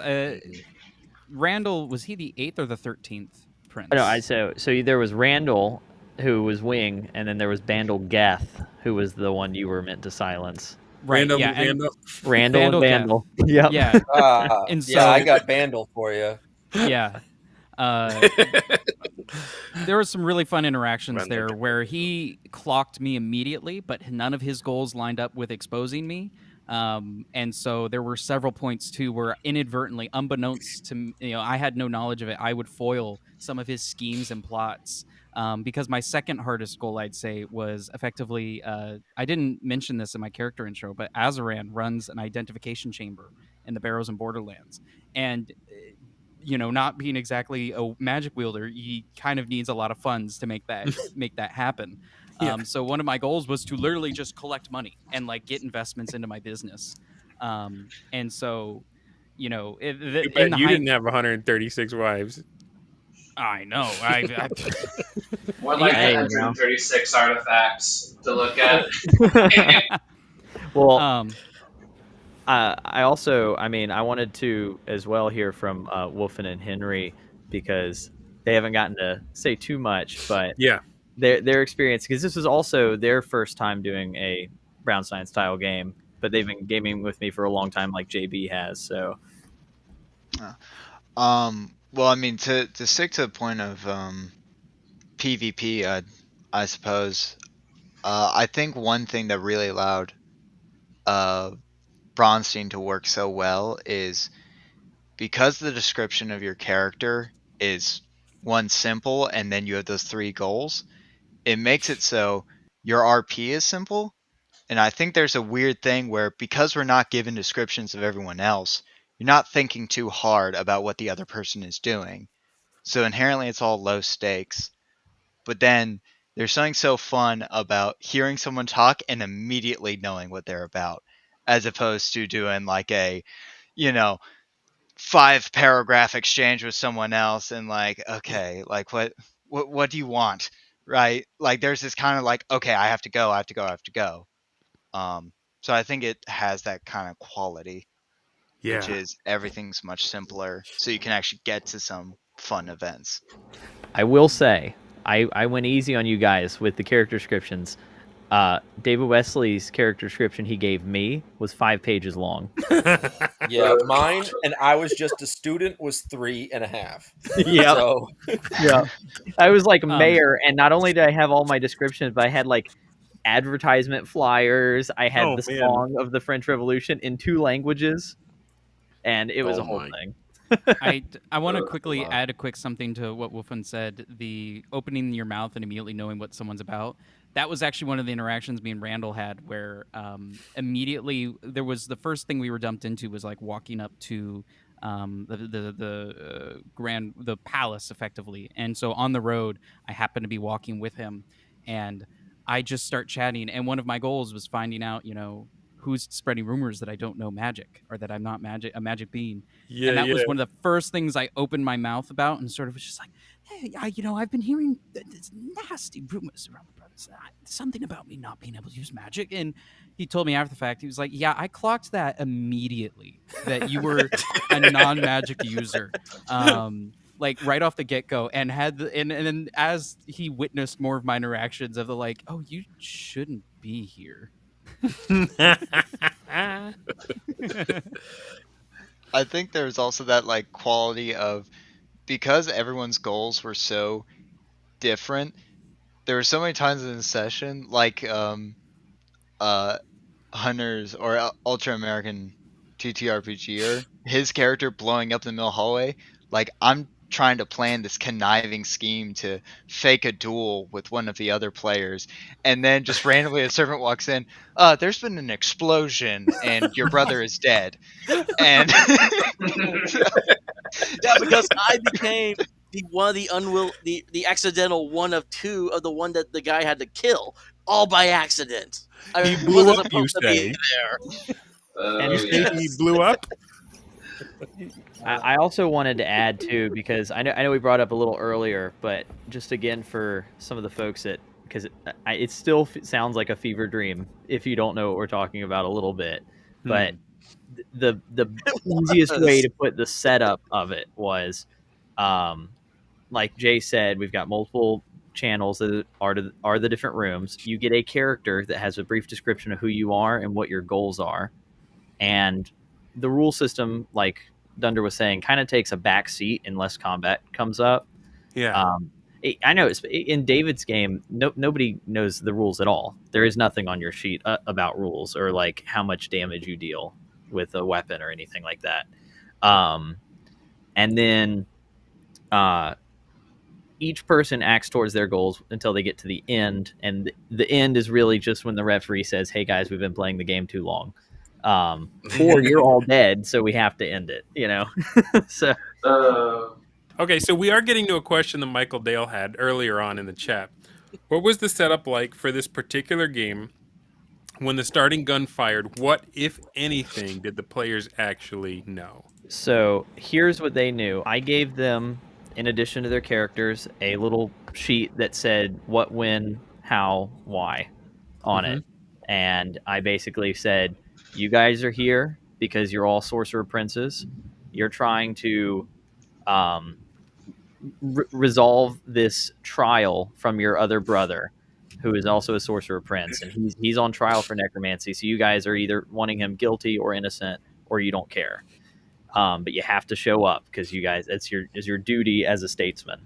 Randall, was he the 8th or the 13th Prince? No, so there was Randall, who was Wing, and then there was Bandle Geth, who was the one you were meant to silence. Right, Randall, yeah, Randall and Bandle. Yep. Yeah. And so, I got Bandle for you. Yeah. There were some really fun interactions there where he clocked me immediately, but none of his goals lined up with exposing me. And so there were several points too where inadvertently, unbeknownst to I had no knowledge of it, I would foil some of his schemes and plots. Because my second hardest goal, I'd say, was effectively, I didn't mention this in my character intro, but Azaran runs an identification chamber in the Barrows and Borderlands. And, not being exactly a magic wielder, he kind of needs a lot of funds to make that happen. Yeah. So one of my goals was to literally just collect money and get investments into my business. And so, you know, You in bet the you high, didn't have 136 wives. I know. More like Hey, you know. 136 artifacts to look at. Well, um, I also, I mean, I wanted to as well hear from Wolfen and Henry because they haven't gotten to say too much, but Yeah. their experience, because this was also their first time doing a BarrowStein style game, but they've been gaming with me for a long time, like JB has. So, Well, I mean, to stick to the point of PvP, I suppose. I think one thing that really allowed BarrowStein to work so well is because the description of your character is one simple, and then you have those 3 goals. It makes it so your RP is simple. And I think there's a weird thing where because we're not given descriptions of everyone else, you're not thinking too hard about what the other person is doing. So inherently it's all low stakes. But then there's something so fun about hearing someone talk and immediately knowing what they're about, as opposed to doing like a, you know, 5-paragraph exchange with someone else and like, okay, like what do you want? Right? Like there's this kind of like, okay, I have to go, I have to go, I have to go. So I think it has that kind of quality, which Yeah. is everything's much simpler, so you can actually get to some fun events. I will say, I went easy on you guys with the character descriptions. David Wesley's character description he gave me was 5 pages long. Yeah, mine, and I was just a student, was 3.5. Yeah. So Yeah. I was like mayor, and not only did I have all my descriptions, but I had like advertisement flyers. I had Oh, the man. song of the French Revolution in 2 languages, and it was Oh a whole my. thing. I want to quickly wow. add a quick something to what Wolfen said. The opening your mouth and immediately knowing what someone's about. That was actually one of the interactions me and Randall had, where immediately there was the first thing we were dumped into was like walking up to the palace effectively, and so on the road I happened to be walking with him, and I just start chatting, and one of my goals was finding out, you know, who's spreading rumors that I don't know magic or that I'm not a magic being. Yeah, And that was yeah. one of the first things I opened my mouth about, and sort of was just like, hey, I've been hearing this nasty rumors around the brothers. Something about me not being able to use magic. And he told me after the fact, he was like, yeah, I clocked that immediately, that you were a non-magic user. Like right off the get-go, and and then as he witnessed more of my interactions of the like, oh, you shouldn't be here. I think there's also that like quality of, because everyone's goals were so different, there were so many times in the session, like Hunter's or Ultra American TTRPGer, his character blowing up the middle hallway, like I'm trying to plan this conniving scheme to fake a duel with one of the other players, and then just randomly a servant walks in, there's been an explosion and your brother is dead. And Yeah, because I became the accidental one of 2 of the one that the guy had to kill, all by accident. I He blew wasn't up, you supposed to be say? there. And Oh, He yes. blew up? I also wanted to add too, because I know we brought up a little earlier, but just again for some of the folks that, because it still sounds like a fever dream if you don't know what we're talking about a little bit, but the easiest way to put the setup of it was, like Jay said, we've got multiple channels that are the different rooms. You get a character that has a brief description of who you are and what your goals are, and the rule system, like Dunder was saying, kind of takes a back seat unless combat comes up. Yeah. I know in David's game, nobody knows the rules at all. There is nothing on your sheet about rules or like how much damage you deal with a weapon or anything like that. And then each person acts towards their goals until they get to the end, and the end is really just when the referee says, "Hey guys, we've been playing the game too long." Or you're all dead, so we have to end it, you know. So Okay, so we are getting to a question that Michael Dale had earlier on in the chat. What was the setup like for this particular game When the starting gun fired, what, if anything, did the players actually know? So here's what they knew. I gave them, in addition to their characters, a little sheet that said what, when, how, why on Mm-hmm. it. And I basically said, you guys are here because you're all sorcerer princes. You're trying to um, resolve this trial from your other brother, who is also a sorcerer prince, and he's on trial for necromancy. So you guys are either wanting him guilty or innocent, or you don't care. But you have to show up because you guys, it's your duty as a statesman.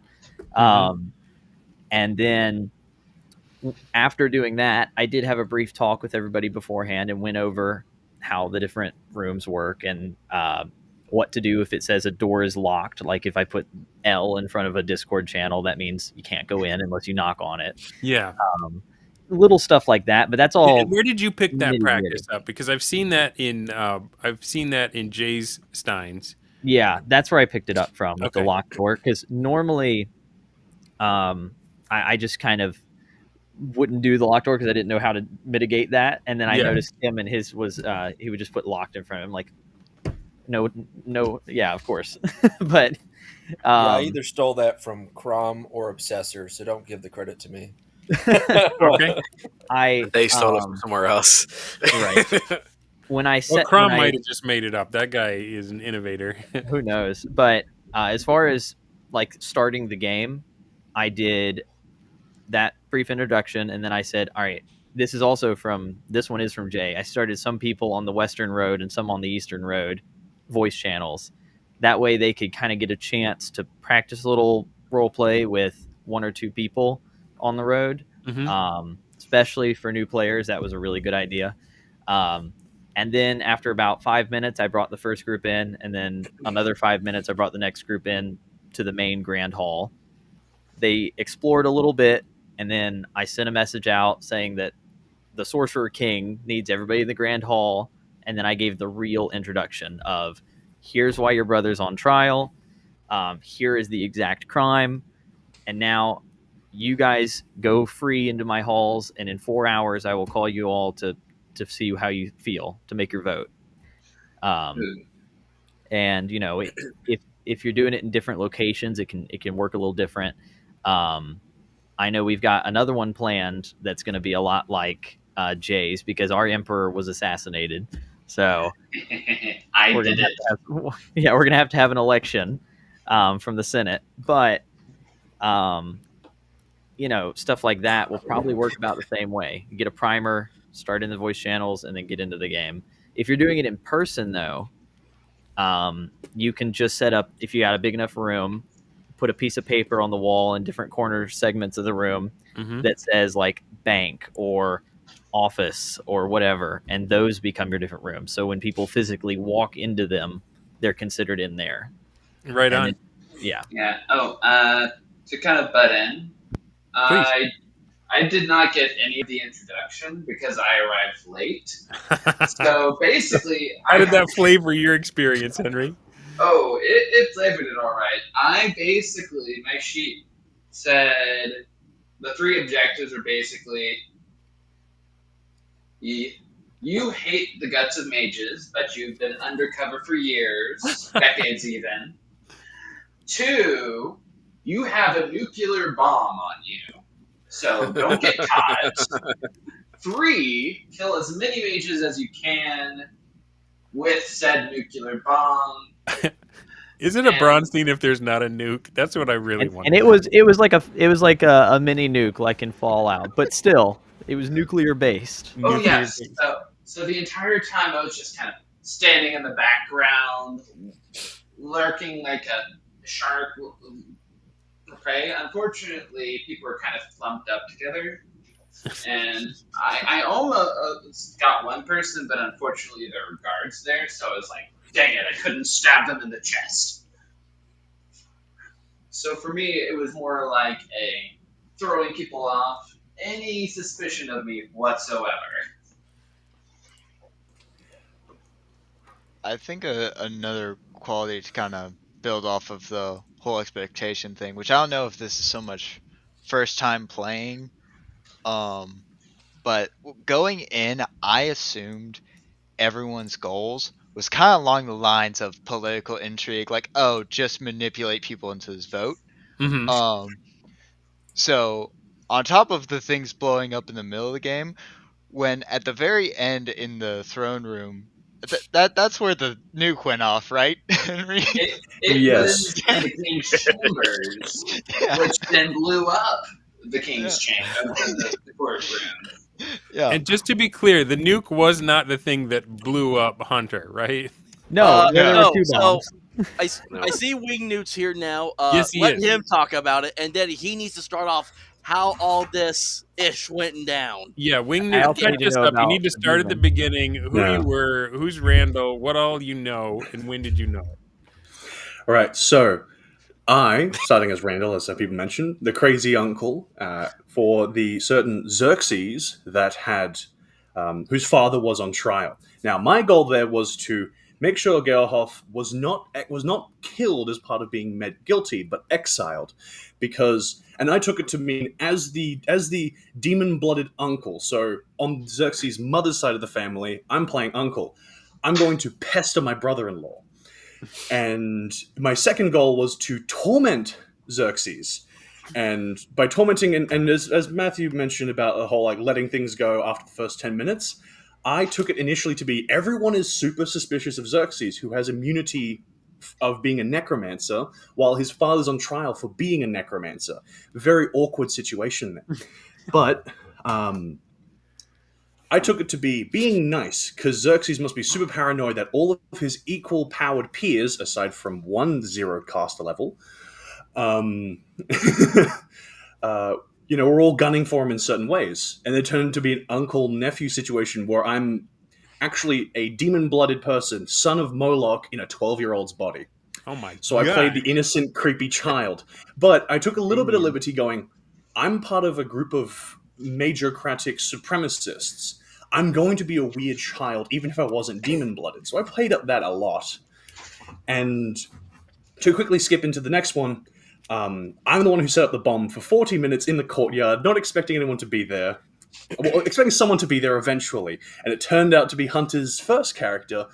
And then after doing that, I did have a brief talk with everybody beforehand and went over how the different rooms work and what to do if it says a door is locked. Like if I put L in front of a Discord channel, that means you can't go in unless you knock on it. Yeah. Little stuff like that, but that's all. Where did you pick that nitty-gritty. practice up? Because I've seen that in Jay's Steins. Yeah, that's where I picked it up from with the Okay. locked door. Because normally, I just kind of wouldn't do the locked door because I didn't know how to mitigate that. And then I Yeah. noticed him and his was he would just put locked in front of him. Like, no, yeah, of course. But I either stole that from Crom or Obsessor, so don't give the credit to me. Okay. They stole it from somewhere else. Right. When I said, Crom might have just made it up. That guy is an innovator. who knows? But as far as like starting the game, I did that brief introduction, and then I said, all right, this one is from Jay. I started some people on the Western Road and some on the Eastern Road voice channels. That way they could kind of get a chance to practice a little role play with one or two people on the road. Especially for new players, that was a really good idea. And then after about 5 minutes, I brought the first group in, and then another 5 minutes, I brought the next group in to the main grand hall. They explored a little bit, and then I sent a message out saying that the Sorcerer King needs everybody in the grand hall, and then I gave the real introduction of, here's why your brother's on trial, here is the exact crime, and now you guys go free into my halls, and in 4 hours I will call you all to see how you feel, to make your vote. And you know, if you're doing it in different locations, it can work a little different. I know we've got another one planned that's going to be a lot like Jay's, because our emperor was assassinated. So we're going to have to have an election from the Senate. But you know, stuff like that will probably work about the same way. You get a primer, start in the voice channels, and then get into the game. If you're doing it in person, though, you can just set up, if you got a big enough room, put a piece of paper on the wall in different corner segments of the room that says like bank or office or whatever, and those become your different rooms. So when people physically walk into them, they're considered in there. Right on. Then, yeah. Yeah. Oh, to kind of butt in, I did not get any of the introduction because I arrived late. So basically, how did that flavor your experience, Henry? Oh, it flavored it all right. My sheet said the 3 objectives are basically, you hate the guts of mages, but you've been undercover for years, decades even. 2, you have a nuclear bomb on you, so don't get caught. 3, kill as many mages as you can with said nuclear bomb. Is it a BarrowStein if there's not a nuke? That's what I really want. And it was like a mini nuke, like in Fallout, but still, it was nuclear based. Oh yes. So the entire time I was just kind of standing in the background, lurking like a shark for prey. Unfortunately, people were kind of clumped up together, and I almost got one person, but unfortunately there were guards there, so I was like, dang it, I couldn't stab them in the chest. So for me, it was more like a throwing people off any suspicion of me whatsoever. I think another quality to kind of build off of the whole expectation thing, which I don't know if this is so much first time playing, but going in, I assumed everyone's goals was kind of along the lines of political intrigue, like, oh, just manipulate people into this vote. Mm-hmm. So on top of the things blowing up in the middle of the game, when at the very end in the throne room, that's where the nuke went off, right, Henry? It Yes. was in the king's chambers, Yeah. which then blew up the king's chamber, the courtroom. Yeah. And just to be clear, the nuke was not the thing that blew up Hunter, right? No, there were two so bombs. I see Wing Newt's here now. Yes, he let is. him talk about it, and then he needs to start off how all this ish went down. Yeah, Wing I Newt, also catch need to us know up. You about need to the start at the demon. beginning. Who Yeah. you were, who's Randall, what all you know, and when did you know it? All right, so I, starting as Randall, as some people mentioned, the crazy uncle for the certain Xerxes that had, whose father was on trial. Now, my goal there was to make sure Gerhoff was not killed as part of being made guilty, but exiled, because, and I took it to mean as the demon-blooded uncle. So on Xerxes' mother's side of the family, I'm playing uncle. I'm going to pester my brother-in-law. And my second goal was to torment Xerxes. And by tormenting, and as Matthew mentioned about the whole like letting things go after the first 10 minutes, I took it initially to be everyone is super suspicious of Xerxes, who has immunity of being a necromancer, while his father's on trial for being a necromancer. Very awkward situation there. But I took it to be being nice, because Xerxes must be super paranoid that all of his equal-powered peers, aside from one zero caster level, we're all gunning for him in certain ways. And it turned to be an uncle-nephew situation where I'm actually a demon-blooded person, son of Moloch in a 12-year-old's body. Oh my So I played the innocent, creepy child. But I took a little bit of liberty going, I'm part of a group of majorcratic supremacists. I'm going to be a weird child, even if I wasn't demon-blooded. So I played up that a lot. And to quickly skip into the next one, I'm the one who set up the bomb for 40 minutes in the courtyard, not expecting anyone to be there. Well, expecting someone to be there eventually. And it turned out to be Hunter's first character.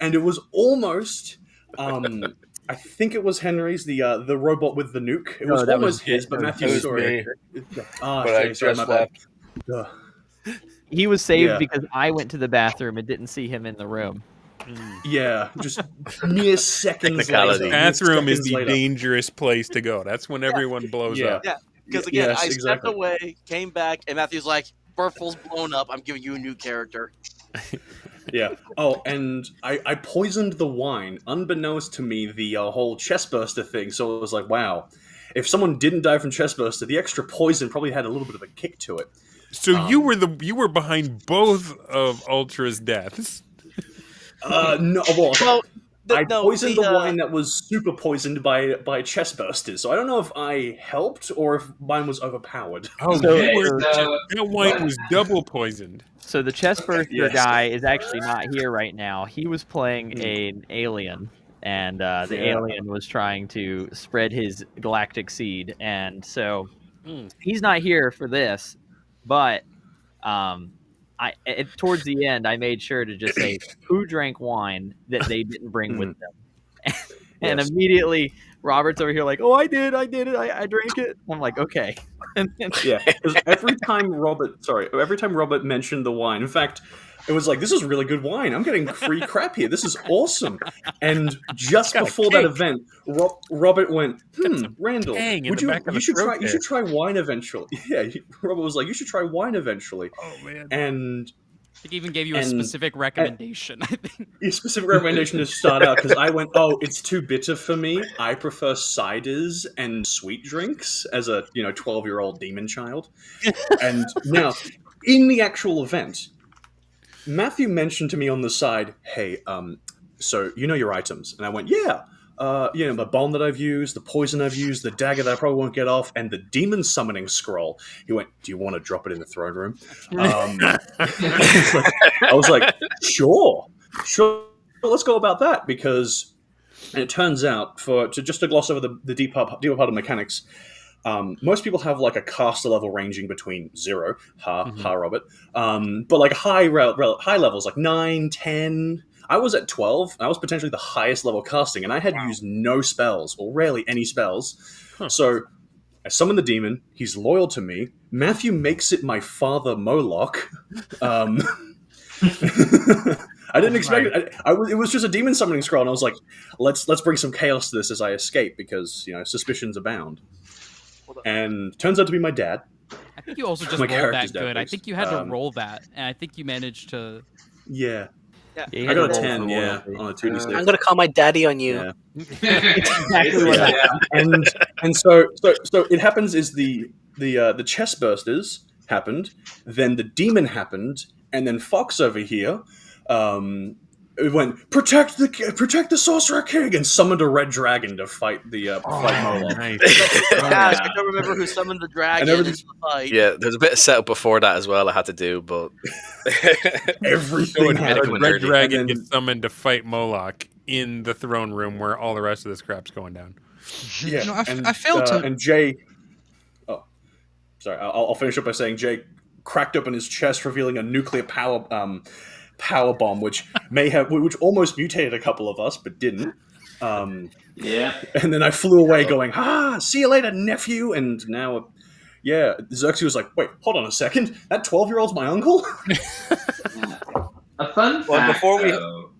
And it was almost... I think it was Henry's, the robot with the nuke. It was almost his, but Matthew saw it. But I just left. He was saved because I went to the bathroom and didn't see him in the room. Yeah, just mere seconds later. Bathroom is the dangerous place to go. That's when everyone blows up. Yeah, because again, I stepped away, came back, and Matthew's like, Burfle's blown up. I'm giving you a new character. Yeah. Oh, and I poisoned the wine, unbeknownst to me, the whole chestburster thing. So it was like, wow, if someone didn't die from chestburster, the extra poison probably had a little bit of a kick to it. So you were behind both of Ultra's deaths. No. Well, I poisoned the wine that was super poisoned by chestbursters. So I don't know if I helped or if mine was overpowered. Oh, that wine was double poisoned. So the chestburster guy is actually not here right now. He was playing an alien, and the alien was trying to spread his galactic seed, and so he's not here for this. But towards the end, I made sure to just say who drank wine that they didn't bring with them, and immediately Robert's over here like, "Oh, I did it, I drank it." I'm like, "Okay." Yeah, because every time Robert mentioned the wine, in fact, it was like, this is really good wine. I'm getting free crap here. This is awesome. And just before that event, Robert went, Randall, you should try wine eventually. Yeah, Robert was like, you should try wine eventually. Oh, man. And I think he even gave you a specific recommendation, I think. A specific recommendation to start out, because I went, it's too bitter for me. I prefer ciders and sweet drinks as a 12-year-old demon child. And now, in the actual event, Matthew mentioned to me on the side, hey, so you know your items. And I went, yeah. The bomb that I've used, the poison I've used, the dagger that I probably won't get off, and the demon summoning scroll. He went, do you want to drop it in the throne room? I was like, sure, let's go about that, because, and it turns out, just to gloss over the deep part of mechanics, Most people have like a caster level ranging between 0, Mhm. Robert, but like high levels like 9, 10. I was at 12. I was potentially the highest level casting, and I had used no spells or rarely any spells. Huh. So I summon the demon. He's loyal to me. Matthew makes it my father Moloch. Um, I didn't expect it. It was just a demon summoning scroll, and I was like, let's bring some chaos to this as I escape because suspicions abound. And turns out to be my dad. I think you also just My rolled that character's good. I dead, think you had to please. roll that, and I think you managed to. Yeah. Yeah, I got a 10, yeah, on a 2d6. I'm gonna call my daddy on you. Yeah. Exactly what happened. And so it happens is the chest bursters happened, then the demon happened, and then Fox over here it went protect the sorcerer king and summoned a red dragon to fight the fight Moloch. Nice. Gosh, I don't remember who summoned the dragon in the fight. Yeah, there's a bit of setup before that as well I had to do, but everything happened. Red Dragon gets summoned to fight Moloch in the throne room where all the rest of this crap's going down. Yeah, I failed to. And Jay. Oh, sorry. I'll finish up by saying Jay cracked open his chest, revealing a nuclear power bomb, which almost mutated a couple of us, but didn't. Yeah. And then I flew away, going, see you later, nephew. And now, Xerxes was like, wait, hold on a second. That 12-year-old's my uncle. A fun fact, though,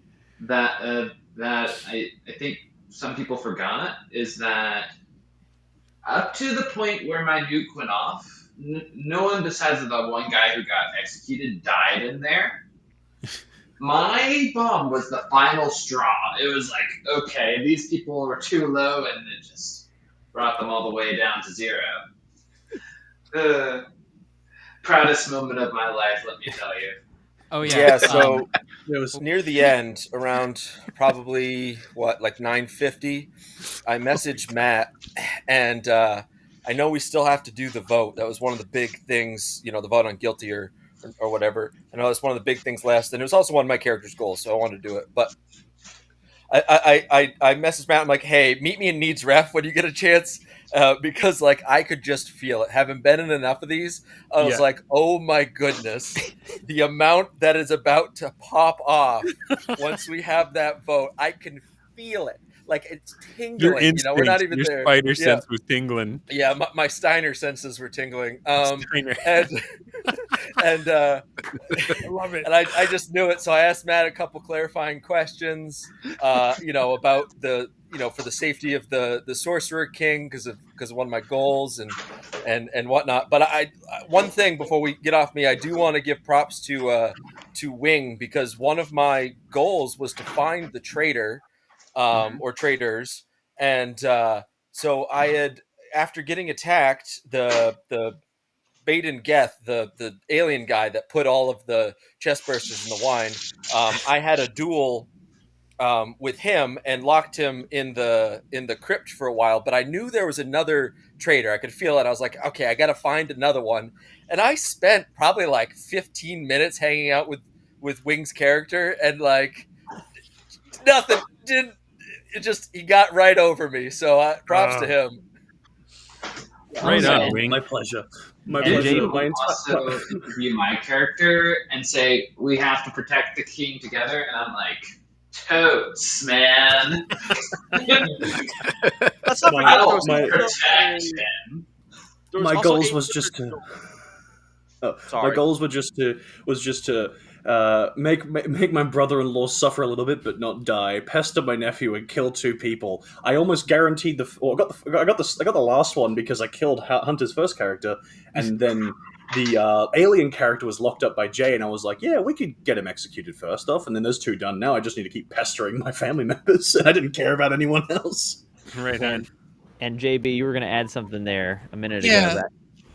that I think some people forgot is that up to the point where my nuke went off, no one besides the one guy who got executed died in there. My bomb was the final straw. It was like, okay, these people were too low, and it just brought them all the way down to 0. Proudest moment of my life, let me tell you. Oh yeah. Yeah, so it was near the end, around probably like 9:50. I messaged Matt, and I know we still have to do the vote. That was one of the big things, the vote on guilty or whatever. I know it's one of the big things last, and it was also one of my character's goals, so I wanted to do it. But I messaged Matt. I'm like, hey, meet me in Needs Ref when you get a chance, because like I could just feel it. Having been in enough of these, I was like, oh my goodness, the amount that is about to pop off once we have that vote, I can feel it. Like it's tingling. Your instinct, we're not even your there. Spider sense was tingling. Yeah, my Steiner senses were tingling. Steiner. And I love it. And I just knew it, so I asked Matt a couple clarifying questions, about the for the safety of the Sorcerer King because of one of my goals and whatnot. But I one thing before we get off me, I do want to give props to Wing, because one of my goals was to find the traitor. Or traders, and so I had, after getting attacked, the Baden Geth, the alien guy that put all of the chest bursters in the wine, I had a duel with him and locked him in the crypt for a while, but I knew there was another traitor. I could feel it. I was like, okay, I got to find another one, and I spent probably like 15 minutes hanging out with Wing's character, and like nothing didn't. He got right over me. So props to him. Right on, Wing. My pleasure. My And pleasure. Jay will also interview my character and say, we have to protect the king together. And I'm like, totes, man. Let's not I forget don't protect him. My goals was just to. Sorry. My goals were just to make my brother-in-law suffer a little bit, but not die. Pester my nephew and kill 2 people. I almost guaranteed I got the last one because I killed Hunter's first character, and then the alien character was locked up by Jay, and I was like, yeah, we could get him executed first off, and then there's 2 done. Now I just need to keep pestering my family members, and I didn't care about anyone else. Right on. And JB, you were going to add something there a minute Yeah. ago.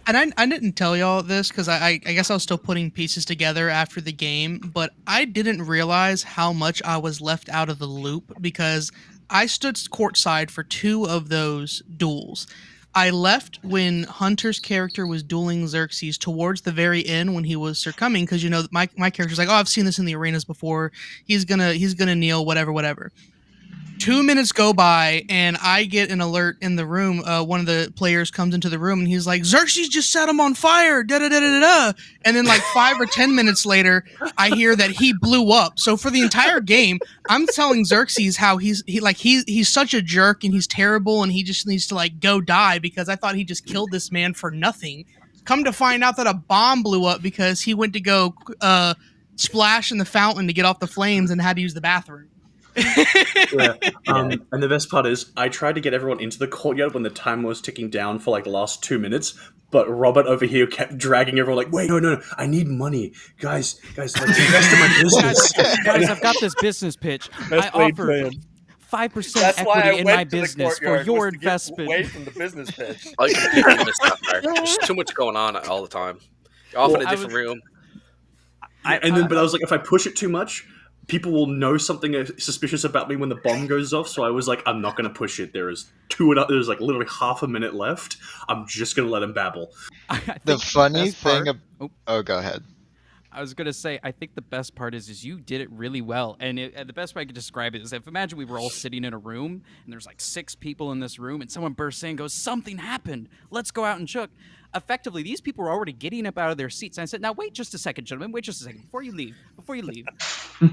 And I didn't tell y'all this because I guess I was still putting pieces together after the game, but I didn't realize how much I was left out of the loop because I stood courtside for 2 of those duels. I left when Hunter's character was dueling Xerxes towards the very end when he was succumbing, because my character's like, oh, I've seen this in the arenas before. He's gonna kneel, whatever. 2 minutes go by, and I get an alert in the room. One of the players comes into the room, and he's like, "Xerxes just set him on fire!" Da da da da da. And then, like 5 or 10 minutes later, I hear that he blew up. So for the entire game, I'm telling Xerxes how he's such a jerk and he's terrible, and he just needs to like go die because I thought he just killed this man for nothing. Come to find out that a bomb blew up because he went to go splash in the fountain to get off the flames and had to use the bathroom. Yeah. And the best part is, I tried to get everyone into the courtyard when the timer was ticking down for like the last 2 minutes, but Robert over here kept dragging everyone like, wait, no, I need money. Guys, let's invest in my business. Guys, I've got this business pitch. I offer 5% equity in my business for your investment. Away from the business pitch. I completely missed that part. There's too much going on all the time. You're off in a different room. But I was like, if I push it too much, people will know something suspicious about me when the bomb goes off. So I was like, I'm not going to push it. There's like literally half a minute left. I'm just going to let him babble. The funny thing. Oh, go ahead. I was gonna say, I think the best part is you did it really well, and the best way I could describe it is imagine we were all sitting in a room, and there's like 6 people in this room, and someone bursts in and goes, "Something happened. Let's go out and check." Effectively, these people were already getting up out of their seats, and I said, "Now wait just a second, gentlemen. Wait just a second before you leave.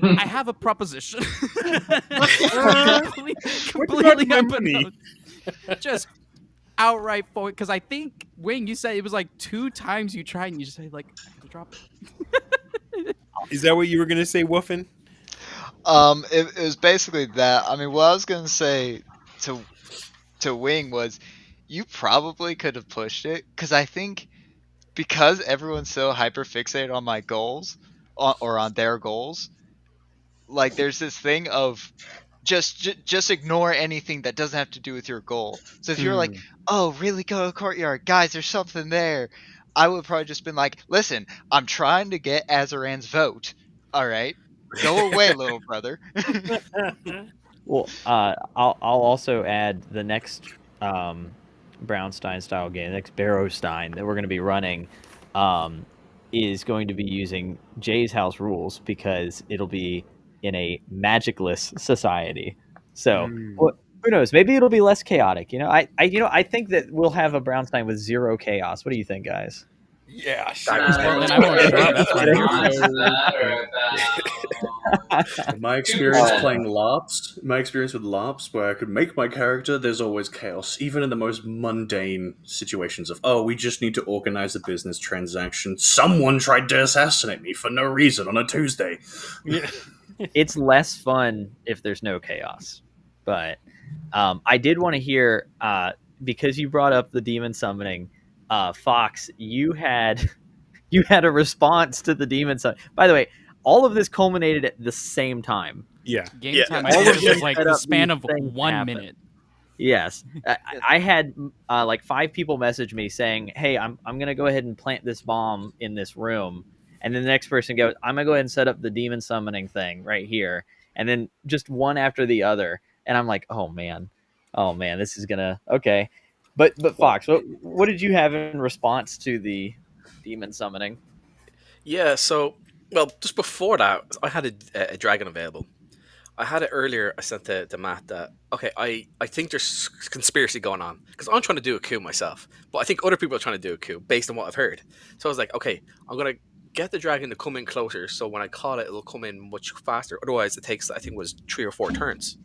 I have a proposition." completely unbeknownst. Just outright forward, because I think Wing, you said it was like 2 times you tried, and you just said like, "I gotta drop it." Is that what you were gonna say, Woofin? It was basically that. I mean, what I was gonna say to Wing was, you probably could have pushed it, because I think because everyone's so hyper fixated on my goals or on their goals, like there's this thing of just ignore anything that doesn't have to do with your goal. So if you're like, oh, really, go to the courtyard, guys, there's something there, I would probably just been like, listen, I'm trying to get Azaran's vote. All right, go away, little brother. Well, I'll also add the next BarrowStein style game, the next BarrowStein that we're going to be running, is going to be using Jay's house rules, because it'll be in a magicless society. So who knows? Maybe it'll be less chaotic. I think that we'll have a BarrowStein with 0 chaos. What do you think, guys? Yeah, My experience playing LARPs, with LARPs, where I could make my character, there's always chaos, even in the most mundane situations of, oh, we just need to organize a business transaction. Someone tried to assassinate me for no reason on a Tuesday. It's less fun if there's no chaos. But I did want to hear, because you brought up the demon summoning, Fox, you had a response to the demon summon. By the way, all of this culminated at the same time. Yeah. Game time, I think, was like the span of 1 minute. Yes. I had like 5 people message me saying, hey, I'm going to go ahead and plant this bomb in this room. And then the next person goes, I'm going to go ahead and set up the demon summoning thing right here. And then just one after the other. And I'm like, oh man, this is going to, okay. But Fox, what did you have in response to the demon summoning? Yeah, so, well, just before that, I had a dragon available. I had it earlier. I sent to Matt that, okay, I think there's conspiracy going on, because I'm trying to do a coup myself, but I think other people are trying to do a coup based on what I've heard. So I was like, okay, I'm going to get the dragon to come in closer, so when I call it, it'll come in much faster. Otherwise, it takes, I think it was 3 or 4 turns.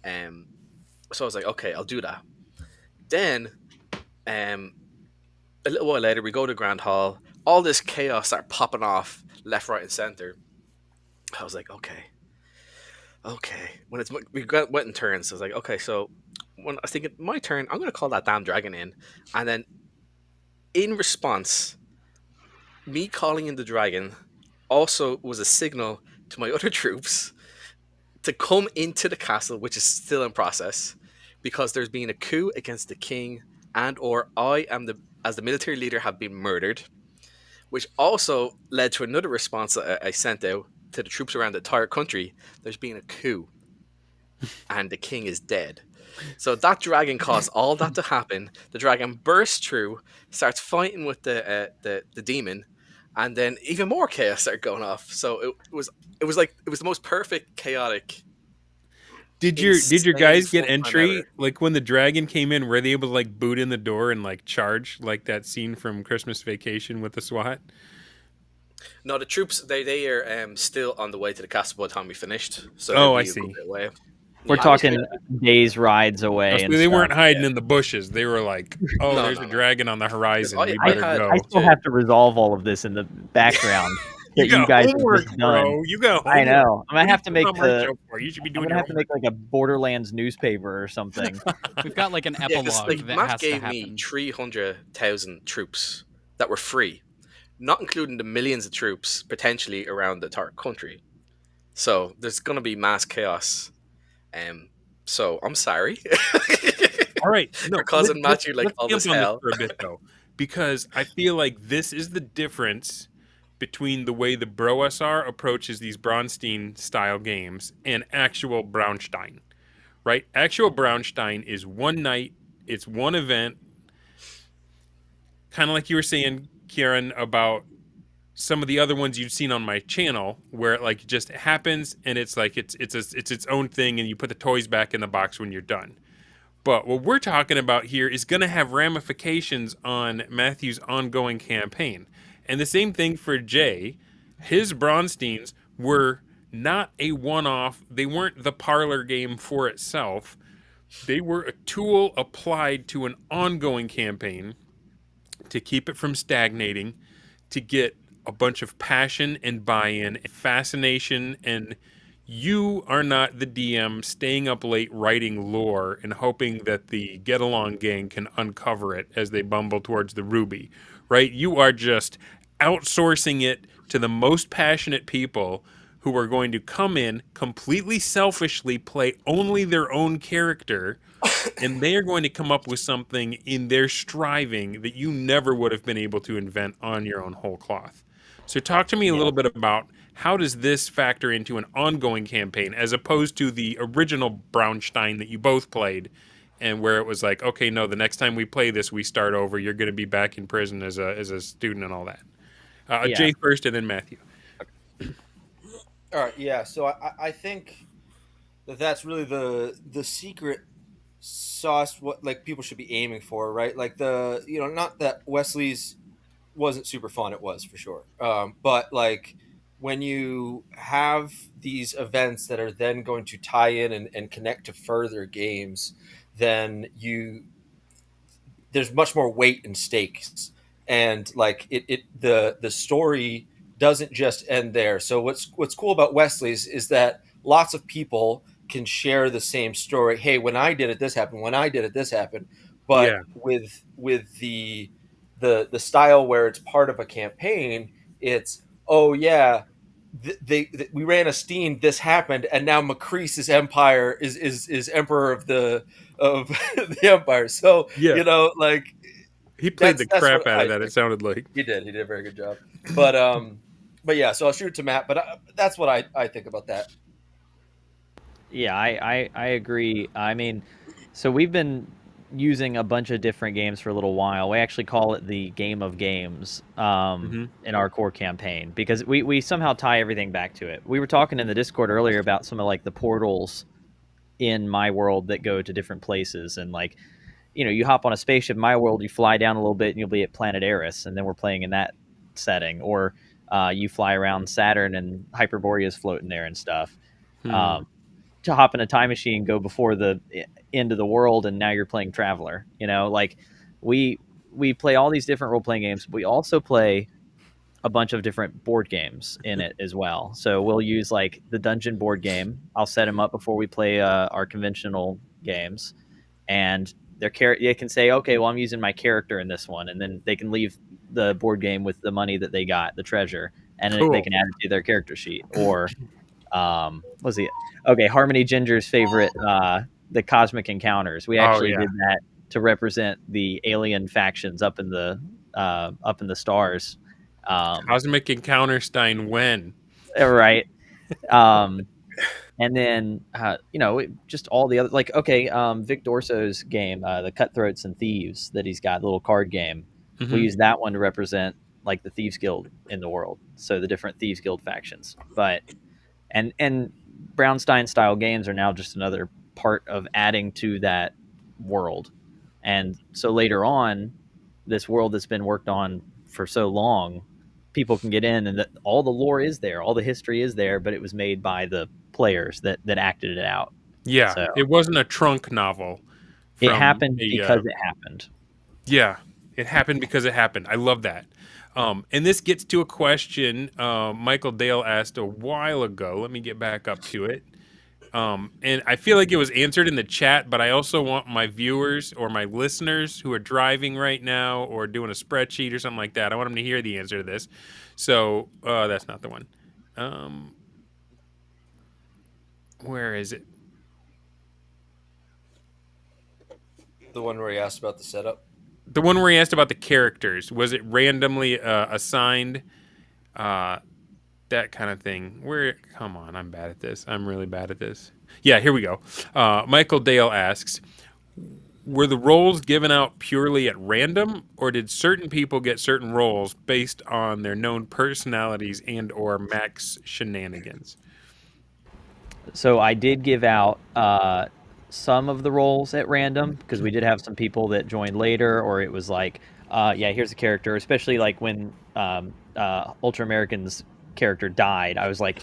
So I was like, okay, I'll do that. Then, a little while later, we go to Grand Hall. All this chaos started popping off left, right, and center. I was like, okay. When we went in turns, I was like, okay. So when I was thinking my turn, I'm gonna call that damn dragon in, and then in response, me calling in the dragon also was a signal to my other troops to come into the castle, which is still in process, because there's been a coup against the king, and or I am as the military leader have been murdered, which also led to another response that I sent out to the troops around the entire country. There's been a coup, and the king is dead. So that dragon caused all that to happen. The dragon bursts through, starts fighting with the demon, and then even more chaos started going off. So it was the most perfect chaotic Did your guys get Insane time entry? ever. Like when the dragon came in, were they able to like boot in the door and like charge like that scene from Christmas Vacation with the SWAT? No, the troops they are still on the way to the castle by the time we finished, so they'll Oh, I be a good see. bit away. We're Yeah. talking days rides Oh, away, so and they stuff. weren't hiding in the bushes. They were like, "Oh, No, there's no, a no. dragon on the horizon. I- We I better had- go." I still have to resolve all of this in the background You that you got guys homework, have just done. bro. You got I homework. know. I'm What gonna are you have to putting make on my the. show for? You should be I'm doing gonna your have to make homework. like a Borderlands newspaper or something. We've got like an Yeah, because epilogue like that Matt has to gave me happen. 300,000 troops that were free, not including the millions of troops potentially around the entire country. So there's gonna be mass chaos. So I'm sorry All right, no, for causing Matthew like let's all jump this on this hell. for a bit though, because I feel like this is the difference between the way the BarrowSR approaches these Braunstein style games and actual Braunstein. Right? Actual Braunstein is one night, it's one event, kind of like you were saying, Kieran, about some of the other ones you've seen on my channel, where it like just happens and it's like it's its own thing, and you put the toys back in the box when you're done. But what we're talking about here is going to have ramifications on Matthew's ongoing campaign, and the same thing for Jay. His Braunsteins were not a one-off. They weren't the parlor game for itself. They were a tool applied to an ongoing campaign to keep it from stagnating, to get a bunch of passion and buy-in, and fascination, and you are not the DM staying up late writing lore and hoping that the Get Along gang can uncover it as they bumble towards the ruby, right? You are just outsourcing it to the most passionate people who are going to come in completely selfishly, play only their own character, and they are going to come up with something in their striving that you never would have been able to invent on your own whole cloth. So talk to me a little bit about how does this factor into an ongoing campaign as opposed to the original Braunstein that you both played, and where it was like, okay, no, the next time we play this, we start over. You're going to be back in prison as a student and all that. Yeah. Jay first, and then Matthew. All right, yeah. So I think that's really the secret sauce. What like people should be aiming for, right? Like not that Wesley's wasn't super fun. It was for sure. But like when you have these events that are then going to tie in and connect to further games, then there's much more weight and stakes, and like the story doesn't just end there. So what's cool about Wesley's is that lots of people can share the same story. Hey, when I did it, this happened. When I did it, this happened. But Yeah. with the style where it's part of a campaign, it's we ran a Steen, this happened, and now Macrease's empire is emperor of the the empire. So Yeah. like He played that's the crap what out I of that, think. it sounded like. He did a very good job. But yeah, so I'll shoot it to Matt. But that's what I think about that. Yeah, I agree. I mean, so we've been using a bunch of different games for a little while. We actually call it the game of games in our core campaign because we somehow tie everything back to it. We were talking in the Discord earlier about some of like the portals in my world that go to different places, and like, you hop on a spaceship in my world, you fly down a little bit and you'll be at planet Eris, and then we're playing in that setting. Or you fly around Saturn and Hyperborea's floating there and stuff. To hop in a time machine, go before the end of the world, and now you're playing Traveler. Like we play all these different role-playing games. We also play a bunch of different board games in it as well. So we'll use like the dungeon board game. I'll set them up before we play our conventional games, and they can say, okay, well, I'm using my character in this one, and then they can leave the board game with the money that they got, the treasure, and Cool. they can add it to their character sheet. Or was he okay? Harmony Ginger's favorite, the Cosmic Encounters. We actually did that to represent the alien factions up in the stars. Cosmic Encounterstein when? Right. And then just all the other, like, okay, Vic Dorso's game, the Cutthroats and Thieves, that he's got, little card game. We use that one to represent like the Thieves Guild in the world, so the different Thieves Guild factions. But and BarrowStein style games are now just another part of adding to that world. And so later on, this world that's been worked on for so long, people can get in, and all the lore is there, all the history is there, but it was made by the players that acted it out. Yeah, So it wasn't a trunk novel. it From happened because it happened. Yeah, it happened because it happened. I love that. And this gets to a question Michael Dale asked a while ago. Let me get back up to it. And I feel like it was answered in the chat, but I also want my viewers or my listeners who are driving right now or doing a spreadsheet or something like that, I want them to hear the answer to this. So that's not the one. Where is it? The one where he asked about the setup? The one where he asked about the characters. Was it randomly assigned? That kind of thing. Come on, I'm bad at this. I'm really bad at this. Yeah, here we go. Michael Dale asks, were the roles given out purely at random, or did certain people get certain roles based on their known personalities and or max shenanigans? So I did give out some of the roles at random, because we did have some people that joined later, or it was like, yeah, here's a character, especially like when Ultra American's character died. I was like,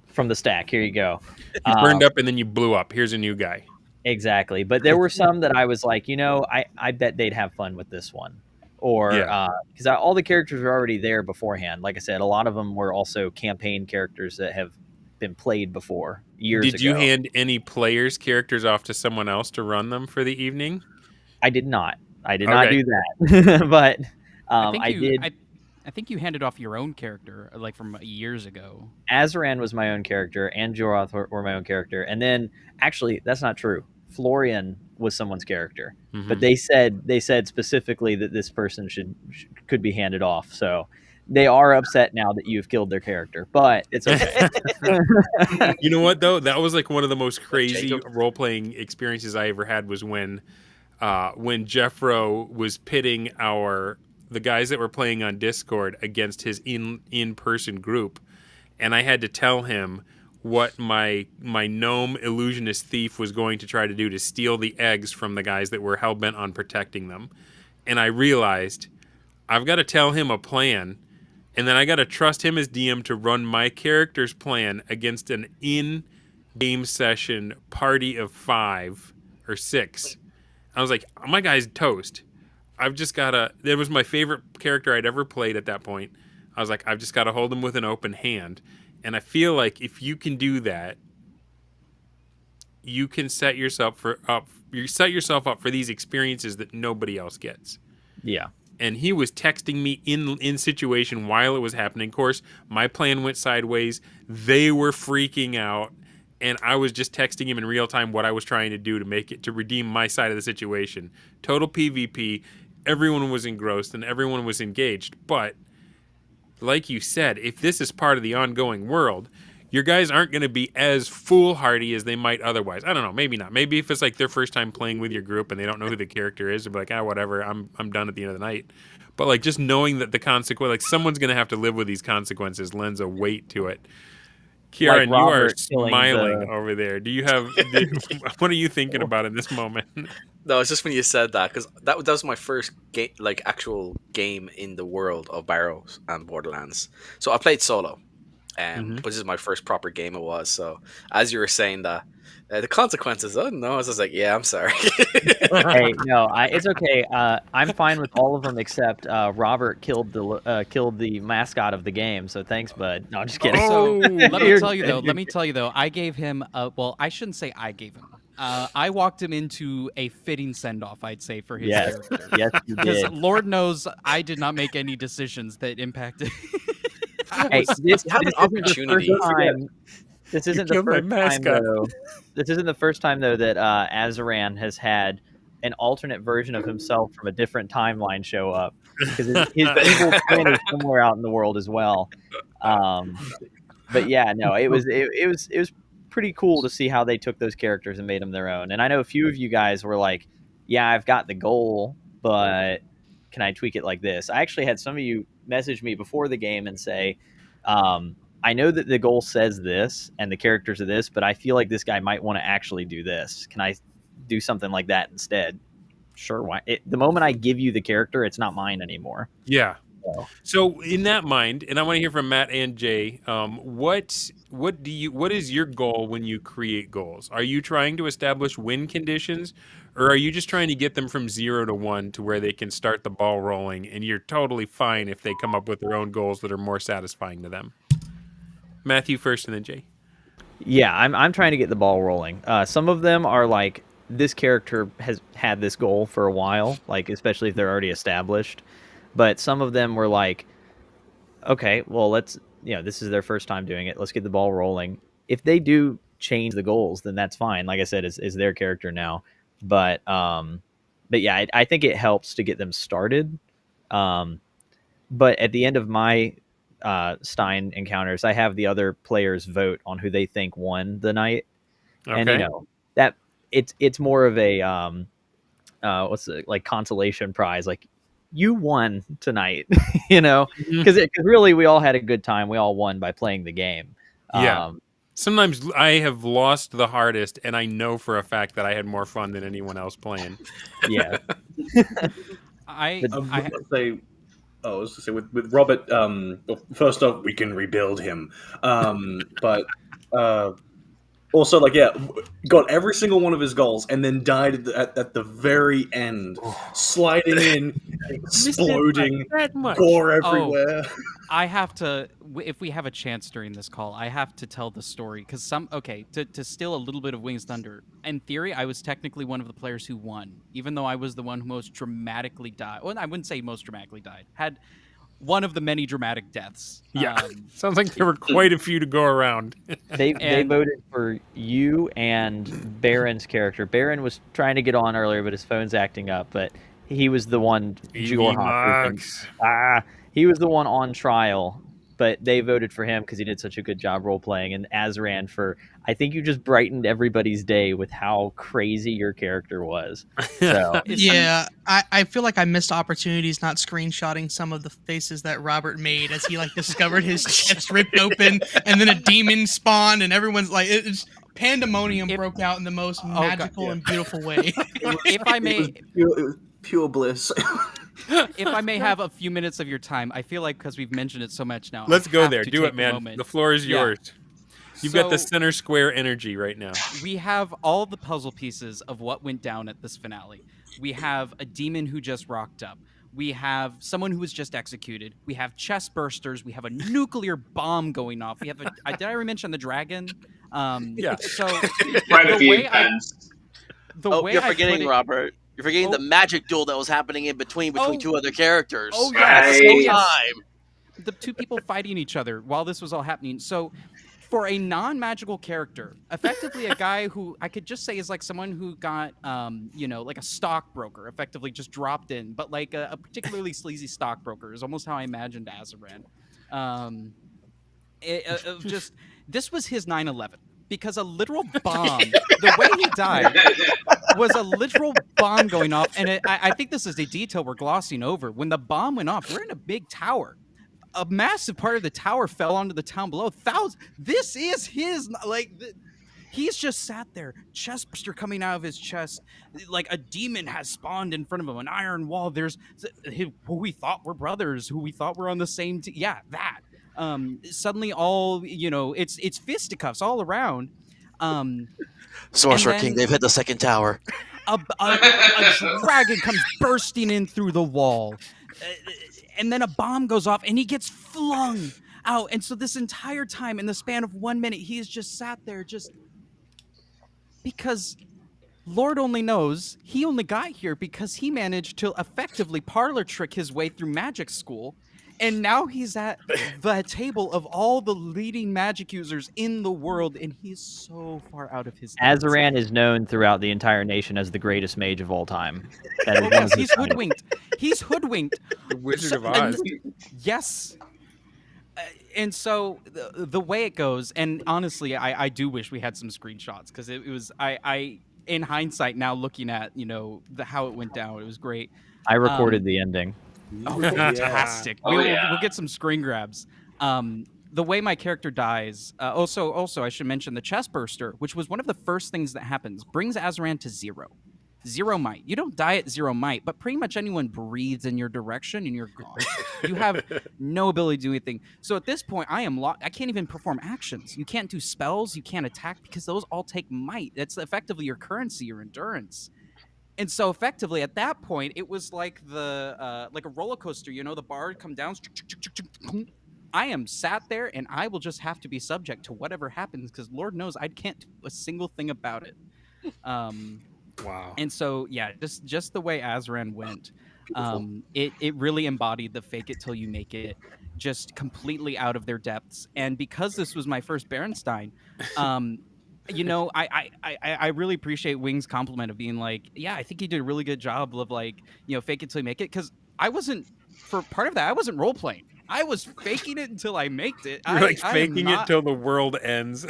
from the stack, here you go. You burned up and then you blew up. Here's a new guy. Exactly. But there were some that I was like, I bet they'd have fun with this one. Or because all the characters were already there beforehand. Like I said, a lot of them were also campaign characters that have been played before years ago. Did you hand any players' characters off to someone else to run them for the evening? I did not. I did not do that. But I did. I think you handed off your own character, like from years ago. Azaran was my own character, and Joroth were my own character. And then, actually, that's not true. Florian was someone's character. Mm-hmm. But they said specifically that this person could be handed off. So they are upset now that you've killed their character, but it's okay. You know what, though? That was like one of the most crazy role-playing experiences I ever had, was when Jeffro was pitting the guys that were playing on Discord against his in-person group, and I had to tell him what my gnome illusionist thief was going to try to do to steal the eggs from the guys that were hell-bent on protecting them. And I realized I've got to tell him a plan, and then I got to trust him as DM to run my character's plan against an in-game session party of 5 or 6. I was like, my guy's toast. I've just got to... It was my favorite character I'd ever played at that point. I was like, I've just got to hold him with an open hand. And I feel like if you can do that, you can set yourself up for these experiences that nobody else gets. Yeah. And he was texting me in situation while it was happening. Of course, my plan went sideways. They were freaking out. And I was just texting him in real time what I was trying to do to redeem my side of the situation. Total PvP. Everyone was engrossed and everyone was engaged. But like you said, if this is part of the ongoing world, your guys aren't going to be as foolhardy as they might otherwise. I don't know. Maybe not. Maybe if it's like their first time playing with your group and they don't know who the character is, they'll be like, whatever. I'm done at the end of the night. But like just knowing that the consequence, like someone's going to have to live with these consequences, lends a weight to it. Kieran, you are smiling over there. Do you have? What are you thinking about in this moment? No, it's just when you said that, because that was my first game, like actual game in the world of Barrows and Borderlands. So I played solo, but this is my first proper game. It was so. As you were saying that, the consequences. Oh no, I was just like, yeah, I'm sorry. Hey, no, it's okay. I'm fine with all of them except Robert killed the mascot of the game. So thanks, bud. No, I'm just kidding. So let me tell you though. I gave him. Well, I shouldn't say I gave him. I walked him into a fitting send-off, I'd say, for his character. Yes, you did. Because Lord knows I did not make any decisions that impacted. Hey, this isn't the first time though that Azaran has had an alternate version of himself from a different timeline show up, because his evil twin is somewhere out in the world as well. But yeah, no, it was pretty cool to see how they took those characters and made them their own. And I know a few of you guys were like, yeah, I've got the goal, but can I tweak it like this? I actually had some of you message me before the game and say, I know that the goal says this and the characters are this, but I feel like this guy might want to actually do this. Can I do something like that instead? Sure. Why? The moment I give you the character, it's not mine anymore. Yeah. So in that mind, and I want to hear from Matt and Jay, what is your goal when you create goals? Are you trying to establish win conditions, or are you just trying to get them from 0 to 1 to where they can start the ball rolling, and you're totally fine if they come up with their own goals that are more satisfying to them? Matthew first, and then Jay. Yeah, I'm trying to get the ball rolling. Some of them are like, this character has had this goal for a while, like especially if they're already established. But some of them were like, okay, well, this is their first time doing it. Let's get the ball rolling. If they do change the goals, then that's fine. Like I said, is their character now. But yeah, I think it helps to get them started. But at the end of my Stein encounters, I have the other players vote on who they think won the night. Okay. And that it's more of a what's it, like consolation prize, like you won tonight, because really we all had a good time. We all won by playing the game. Yeah. Sometimes I have lost the hardest, and I know for a fact that I had more fun than anyone else playing. Yeah. I was going to say with Robert. First off, we can rebuild him, but also, got every single one of his goals and then died at the very end, sliding in, exploding, gore everywhere. I have to, if we have a chance during this call, I have to tell the story because to steal a little bit of Wings Thunder. In theory, I was technically one of the players who won, even though I was the one who most dramatically died. Well, I wouldn't say most dramatically died. Had one of the many dramatic deaths. Yeah, sounds like there were quite a few to go around. They voted for you and Baron's character. Baron was trying to get on earlier, but his phone's acting up. But he was the one. He was the one on trial, but they voted for him because he did such a good job role playing. And Azran, I think you just brightened everybody's day with how crazy your character was. So yeah, I feel like I missed opportunities not screenshotting some of the faces that Robert made as he discovered his chest ripped open and then a demon spawned and everyone's like, it's pandemonium broke out in the most magical and beautiful way. If I may, it was pure bliss. If I may have a few minutes of your time, I feel like because we've mentioned it so much now. Let's go there. Do it, man. The floor is yours. You've got the center square energy right now. We have all the puzzle pieces of what went down at this finale. We have a demon who just rocked up. We have someone who was just executed. We have chest bursters. We have a nuclear bomb going off. We have did I already mention the dragon? Yeah. So quite a few events. You're forgetting, Robert. You're forgetting the magic duel that was happening in between two other characters. Oh, yes. Right. Time. The two people fighting each other while this was all happening. So for a non-magical character, effectively a guy who I could just say is like someone who got, like a stockbroker, effectively just dropped in, but like a particularly sleazy stockbroker is almost how I imagined Azran. This was his 9/11 because a literal bomb, the way he died was a literal bomb going off. And I think this is a detail we're glossing over. When the bomb went off, we're in a big tower. A massive part of the tower fell onto the town below. This is his, he's just sat there, chest burster coming out of his chest. Like a demon has spawned in front of him, an iron wall. There's who we thought were brothers, who we thought were on the same team. Yeah, that. Suddenly all, it's fisticuffs all around. Sorcerer King, they've hit the second tower. A dragon comes bursting in through the wall. And then a bomb goes off and he gets flung out. And so this entire time, in the span of 1 minute, he has just sat there because Lord only knows he only got here because he managed to effectively parlor trick his way through magic school. And now he's at the table of all the leading magic users in the world, and he's so far out of his depths. Azran is known throughout the entire nation as the greatest mage of all time. Yes, he's hoodwinked. He's hoodwinked. The Wizard of Oz. Yes. And so the way it goes, and honestly, I do wish we had some screenshots because it was I in hindsight now looking at how it went down, it was great. I recorded the ending. Oh, fantastic! We'll get some screen grabs. the way my character dies. Also, I should mention the chest burster, which was one of the first things that happens, brings Azaran to 0 might. You don't die at 0 might, but pretty much anyone breathes in your direction and you're gone. You have no ability to do anything. So at this point, I am locked. I can't even perform actions. You can't do spells. You can't attack because those all take might. That's effectively your currency, your endurance. And so effectively at that point, it was like like a roller coaster. You know, the bar come down. I am sat there, and I will just have to be subject to whatever happens because Lord knows I can't do a single thing about it. Wow. And so, yeah, just the way Azaran went, it really embodied the fake it till you make it, just completely out of their depths. And because this was my first BarrowStein, you know, I really appreciate Wing's compliment of being like, yeah, I think he did a really good job of like, you know, fake it till you make it. Because I wasn't, for part of that, I wasn't role playing. I was faking it until I made it. You're like faking it till the world ends.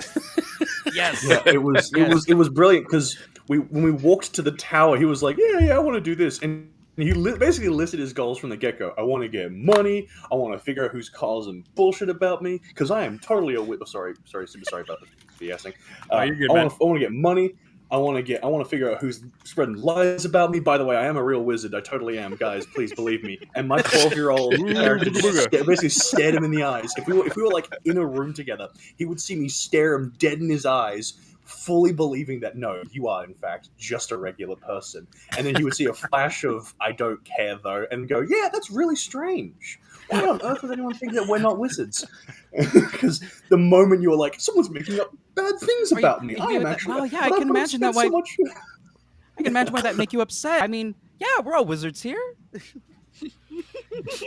Yes. Yeah, it was brilliant because when we walked to the tower, he was like, yeah, I want to do this, and he basically listed his goals from the get go. I want to get money. I want to figure out who's causing bullshit about me because I am totally sorry, super sorry about the BSing. You're good, I want to get money. I want to figure out who's spreading lies about me. By the way, I am a real wizard. I totally am, guys. Please believe me. And my 12-year-old character basically stared him in the eyes. If we were like in a room together, he would see me stare him dead in his eyes, fully believing that no, you are in fact just a regular person. And then he would see a flash of "I don't care though," and go, "Yeah, that's really strange. Why on earth would anyone think that we're not wizards?" Because the moment you were like, "Someone's making up bad things about me," I am actually. Well, yeah, I can imagine that. Why? I can imagine why that make you upset. I mean, yeah, we're all wizards here.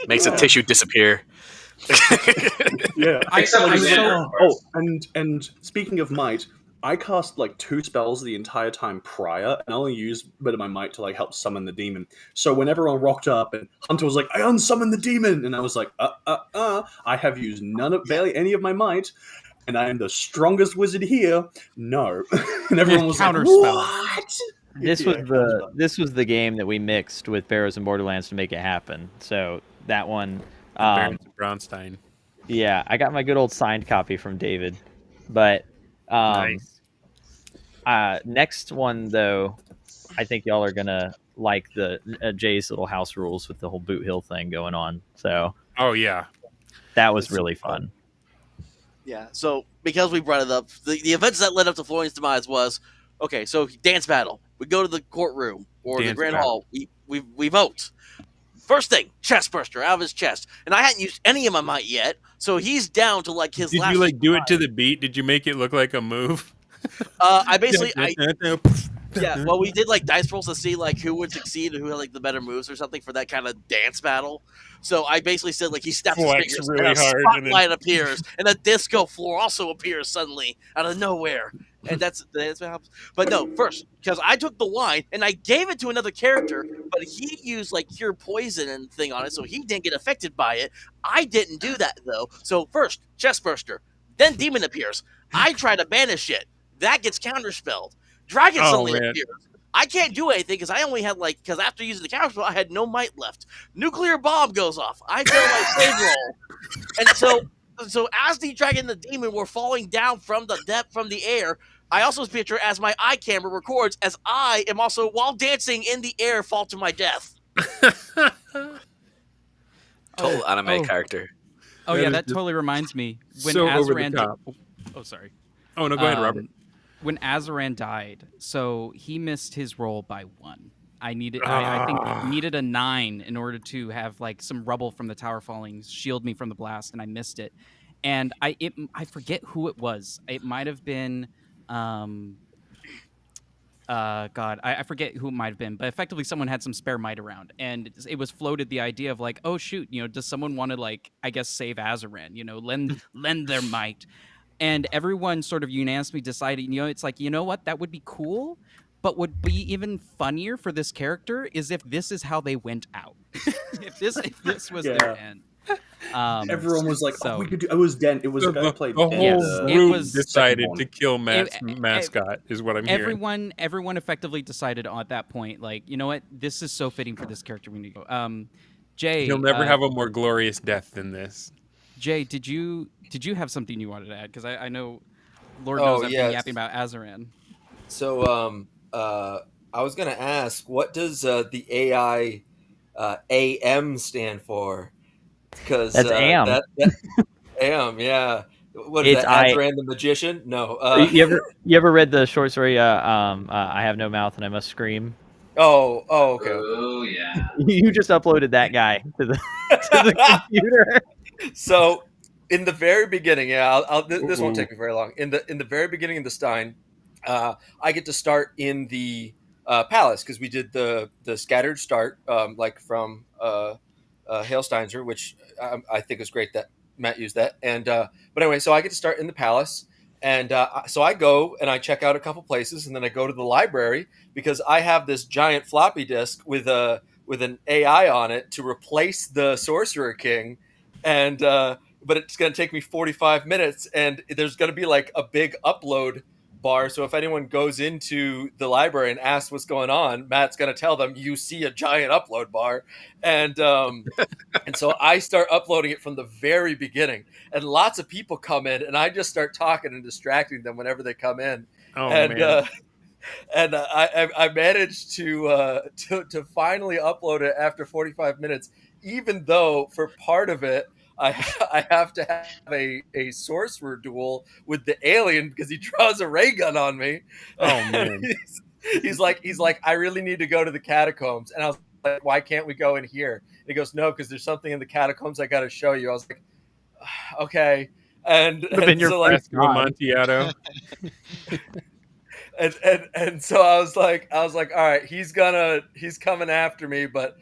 Makes a tissue disappear. Yeah. Oh, and speaking of might, I cast like 2 spells the entire time prior, and I only used a bit of my might to like help summon the demon. So when everyone rocked up and Hunter was like, "I unsummoned the demon," and I was like, I have used barely any of my might, and I am the strongest wizard here. No, and everyone was like, "What?" This was the game that we mixed with Barrows and Borderlands to make it happen. So that one, BarrowStein. Yeah, I got my good old signed copy from David, but. Nice. Next one though, I think y'all are gonna like the Jay's little house rules with the whole Boot Hill thing going on. So, yeah, that was really fun. Yeah. So because we brought it up, the events that led up to Florian's demise was okay. So dance battle. We go to the courtroom or the grand hall. We vote. First thing, chest burster out of his chest, and I hadn't used any of my might yet, so he's down to like his. Did you like do it to the beat? Did you make it look like a move? I basically, yeah. Well, we did like dice rolls to see like who would succeed and who had like the better moves or something for that kind of dance battle. So I basically said like he snaps his fingers really and a hard, spotlight appears and a disco floor also appears suddenly out of nowhere. And that's what happens. But no, first, because I took the wine and I gave it to another character, but he used like cure poison and thing on it, so he didn't get affected by it. I didn't do that though. So first, chest burster, then demon appears. I try to banish it. That gets counterspelled. Dragon suddenly appears. I can't do anything because I only had because after using the counterspell, I had no might left. Nuclear bomb goes off. I fail my save roll. And so as the dragon and the demon were falling down from the depth from the air, I also picture as my eye camera records as I am also, while dancing in the air, fall to my death. Total anime character. Oh, yeah, that totally reminds me. When so Azaran over the top. Oh, sorry. Oh, no, go ahead, Robert. When Azaran died, so he missed his roll by 1. I think needed a 9 in order to have like some rubble from the tower falling shield me from the blast, and I missed it. And I forget who it was. It might have been I forget who it might have been, but effectively someone had some spare might around, and it was floated the idea of like, oh shoot, does someone want to like, I guess, save Azaran, lend their might. And everyone sort of unanimously decided, it's like, what, that would be cool, but would be even funnier for this character is if this is how they went out. if this was their end. Everyone was like, "Oh, we could do." It was Den. It was the guy who played. The Den, whole room decided to kill Matt's mascot. Is what I'm hearing. Everyone effectively decided at that point, like, you know what, this is so fitting for this character. We need to go. Jay, he'll never have a more glorious death than this. Jay, did you have something you wanted to add? Because I know, Lord knows, I've been yapping about Azaran. So I was gonna ask, what does the AI AM stand for? Because That's AM. that AM, yeah. What is It's that? Azaran the magician? No. You ever read the short story? I have no mouth and I must scream. Okay. Oh yeah. You just uploaded that guy to the computer. So in the very beginning, this won't take me very long. In the very beginning of the Stein, I get to start in the palace because we did the scattered start, like from Hailsteinser, which I think is great that Matt used that. And but anyway, so I get to start in the palace, and so I go and I check out a couple places, and then I go to the library because I have this giant floppy disk with an AI on it to replace the Sorcerer King, and but it's going to take me 45 minutes, and there's going to be like a big upload bar. So if anyone goes into the library and asks what's going on, Matt's going to tell them you see a giant upload bar, and so I start uploading it from the very beginning, and lots of people come in, and I just start talking and distracting them whenever they come in. Oh and man. And I managed to finally upload it after 45 minutes, even though for part of it I have to have a sorcerer duel with the alien because he draws a ray gun on me. Oh man. He's like, I really need to go to the catacombs, and I was like, why can't we go in here? And he goes, no, because there's something in the catacombs I got to show you. I was like, okay, and so like Amontillado. And so I was like, all right, he's coming after me, but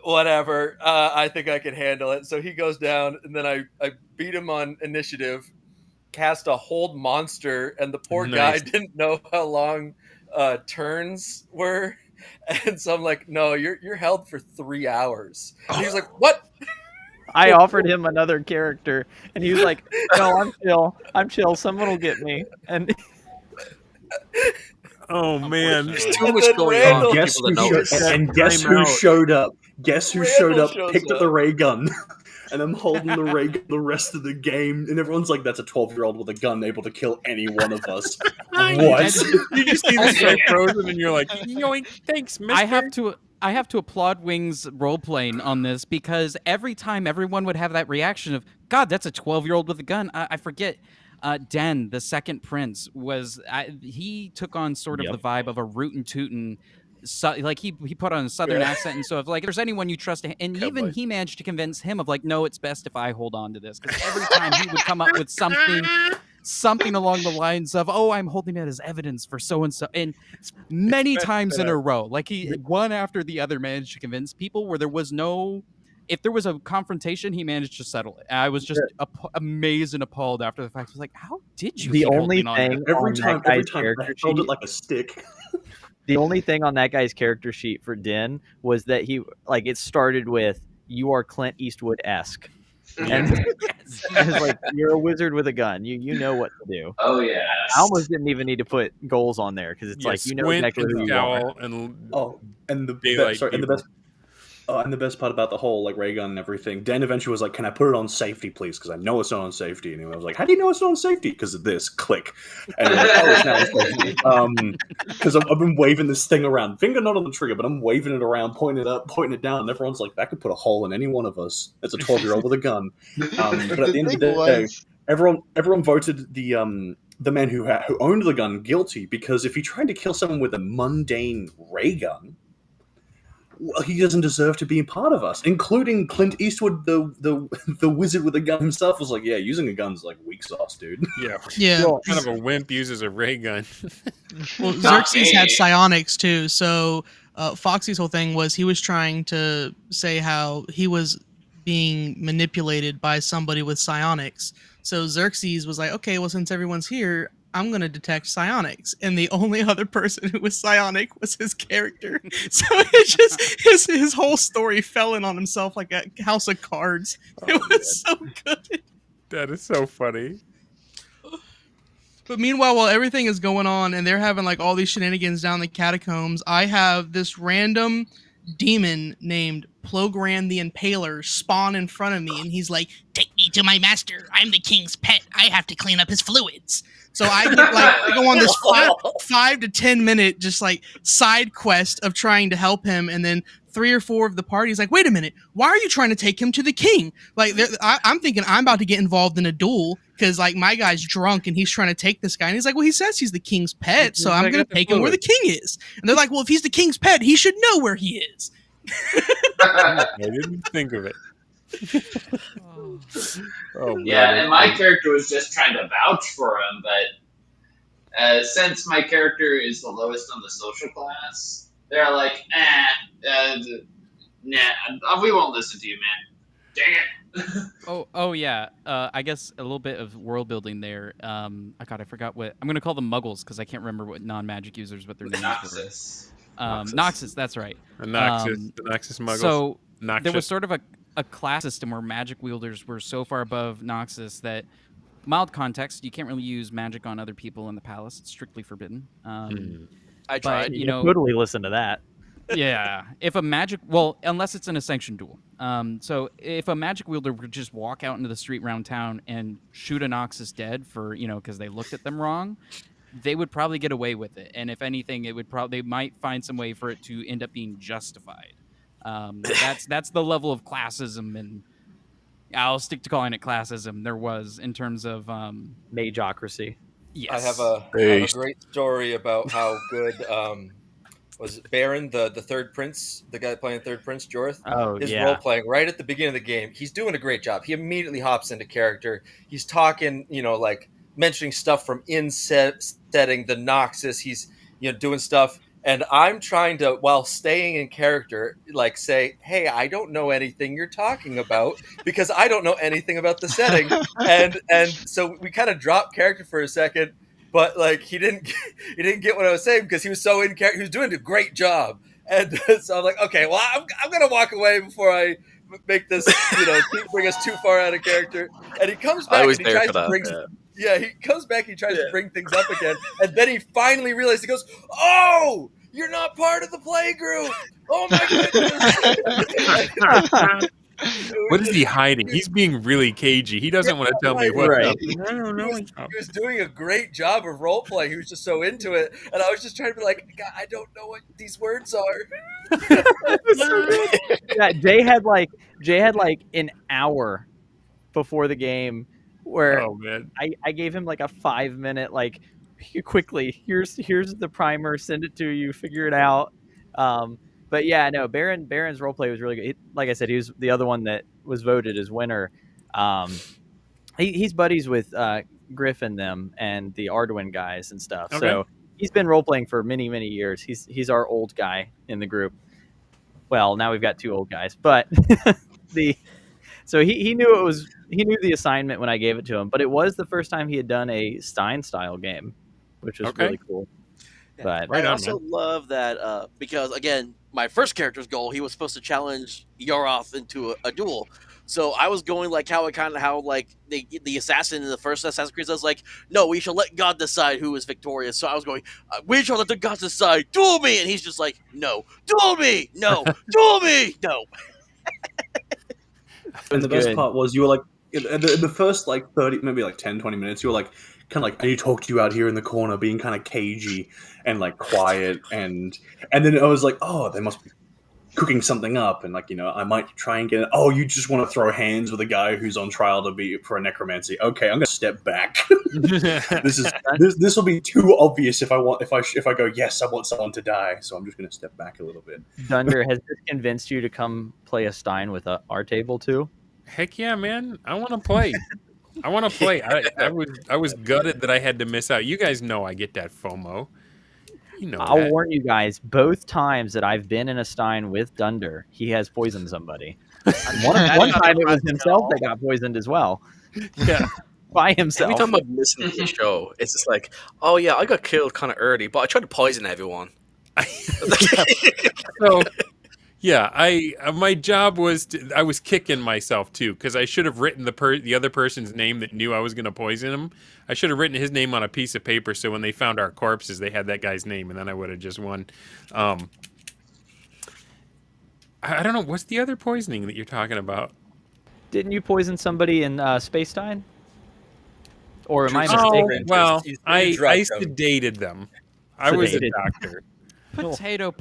whatever. I think I can handle it. So he goes down, and then I beat him on initiative, cast a hold monster, and the poor guy didn't know how long turns were, and so I'm like, no, you're held for 3 hours. And he was like, what? I offered him another character, and he was like, no, I'm chill. Someone will get me. And oh man, there's too much going on. And guess who showed up? Guess who showed up? Picked up the ray gun, and I'm holding the ray gun the rest of the game. And everyone's like, "That's a 12-year-old with a gun able to kill any one of us." What? You just see this guy frozen, and you're like, "Yoink, thanks, mister." I have to applaud Wing's role playing on this because every time everyone would have that reaction of, God, that's a 12-year-old with a gun. I forget. Den, the second prince, he took on sort of the vibe of a rootin' tootin'. Like he put on a southern accent, and so if like there's anyone you trust, and even he managed to convince him of like, no, it's best if I hold on to this, because every time he would come up with something along the lines of, oh, I'm holding it as evidence for so and so, and many times in a row, like he one after the other managed to convince people where there was no. If there was a confrontation, he managed to settle it. I was just amazed and appalled after the fact. I was like, "How did you?" The only thing every time I held it like a stick. The only thing on that guy's character sheet for Din was that it started with "You are Clint Eastwood-esque," and it's like, you're a wizard with a gun. You know what to do. Oh yeah. I almost didn't even need to put goals on there because it's like you know exactly who you are. And the best part about the whole like ray gun and everything, Dan eventually was like, "Can I put it on safety, please? Because I know it's not on safety." And I was like, "How do you know it's not on safety?" Because of this click. And I'm like, "Oh, it's not on safety." Because I've been waving this thing around, finger not on the trigger, but I'm waving it around, pointing it up, pointing it down, and everyone's like, "That could put a hole in any one of us." It's a 12-year-old with a gun. But at the end of the day, everyone voted the man who owned the gun guilty, because if he tried to kill someone with a mundane ray gun, well, he doesn't deserve to be a part of us, including Clint Eastwood, the wizard with a gun himself, was like, "Yeah, using a gun's like weak sauce, dude." Yeah. What kind of a wimp uses a ray gun? Well, Xerxes had psionics too, so Foxy's whole thing was he was trying to say how he was being manipulated by somebody with psionics. So Xerxes was like, okay, well, since everyone's here, I'm going to detect psionics. And the only other person who was psionic was his character. So it just, his whole story fell in on himself like a house of cards. It was so good. That is so funny. But meanwhile, while everything is going on and they're having like all these shenanigans down the catacombs, I have this random demon named Plogran the Impaler spawn in front of me, and he's like, "Take me to my master. I'm the king's pet. I have to clean up his fluids. So I get, I go on this 5 to 10 minute just like side quest of trying to help him, and then 3 or 4 of the party's like, wait a minute, why are you trying to take him to the king? Like, I'm thinking I'm about to get involved in a duel because like my guy's drunk and he's trying to take this guy, and he's like, well, he says he's the king's pet, so I'm gonna take him where the king is. And they're like, well, if he's the king's pet, he should know where he is. I didn't think of it. Oh, yeah, and my character was just trying to vouch for him, but since my character is the lowest on the social class, they're like, nah, we won't listen to you, man. Dang it. Oh yeah. I guess a little bit of world building there. I forgot what I'm gonna call them Muggles because I can't remember what non-magic users what their names were. Noxus, that's right. The Noxus Muggles. So Noxus. there was sort of a class system where magic wielders were so far above Noxus that, mild context, you can't really use magic on other people in the palace. It's strictly forbidden. I tried. But, you totally listen to that. Yeah, unless it's in a sanctioned duel. So if a magic wielder would just walk out into the street around town and shoot a Noxus dead for, because they looked at them wrong, they would probably get away with it. And if anything, they might find some way for it to end up being justified. That's the level of classism, and I'll stick to calling it classism. There was in terms of mageocracy. I Yes, have a great story about how good was it Baron, the third prince, the guy playing third prince, Jorth? Oh, his yeah. role playing right at the beginning of the game. He's doing a great job. He immediately hops into character. He's talking, like mentioning stuff from setting the Noxus. He's doing stuff. And I'm trying to, while staying in character, like say, hey, I don't know anything you're talking about because I don't know anything about the setting. and so we kind of dropped character for a second, but like he didn't get what I was saying because he was so in character. He was doing a great job. And so I'm like, okay, well, I'm going to walk away before I make this, bring us too far out of character. And he comes back and he tries to bring... Yeah, he comes back, he tries to bring things up again, and then he finally realizes, he goes, oh, you're not part of the play group! Oh my goodness! What is he hiding? He's being really cagey. He doesn't want to tell me what's up. I don't know. He was doing a great job of role playing. He was just so into it, and I was just trying to be like, God, I don't know what these words are. Yeah, Jay had like an hour before the game where I gave him like a 5-minute quickly here's the primer, send it to you, figure it out. But yeah, no, Baron's roleplay was really good. Like I said, he was the other one that was voted as winner. He's buddies with Griff and them and the Arduin guys and stuff. Okay. So he's been roleplaying for many, many years. He's our old guy in the group. Well, now we've got 2 old guys, but so he knew he knew the assignment when I gave it to him, but it was the first time he had done a Stein style game, which was really cool. Yeah. But I also love that because again, my first character's goal, he was supposed to challenge Yoroth into a duel. So I was going like how the assassin in the first Assassin's Creed was like, no, we shall let God decide who is victorious. So I was going, we shall let the gods decide, duel me, and he's just like, no, duel me, no, duel me, no. And the best part was you were like, in the first 30, maybe 10, 20 minutes, you were kind of I need to talk to you out here in the corner, being kind of cagey and quiet, and then I was like, oh, they must be cooking something up, and I might try and get it. Oh, you just want to throw hands with a guy who's on trial for a necromancy. Okay, I'm gonna step back. This will be too obvious if I go, yes, I want someone to die, so I'm just gonna step back a little bit. Dunder, has this convinced you to come play a Stein with our table too? Heck yeah, man! I want to play. I was gutted that I had to miss out. You guys know I get that FOMO. I'll warn you guys, both times that I've been in a Stein with Dunder, he has poisoned somebody. One time it was himself that got poisoned as well. Yeah. By himself. Every time I'm listening to the show, it's just like, oh yeah, I got killed kind of early, but I tried to poison everyone. So, yeah, my job was I was kicking myself too because I should have written the other person's name that knew I was going to poison him. I should have written his name on a piece of paper so when they found our corpses, they had that guy's name, and then I would have just won. I don't know, what's the other poisoning that you're talking about? Didn't you poison somebody in Space Stein? Or am I Juice Oh, mistaken? well, You I drugged him. sedated them. I was a Sedated. doctor. Potato.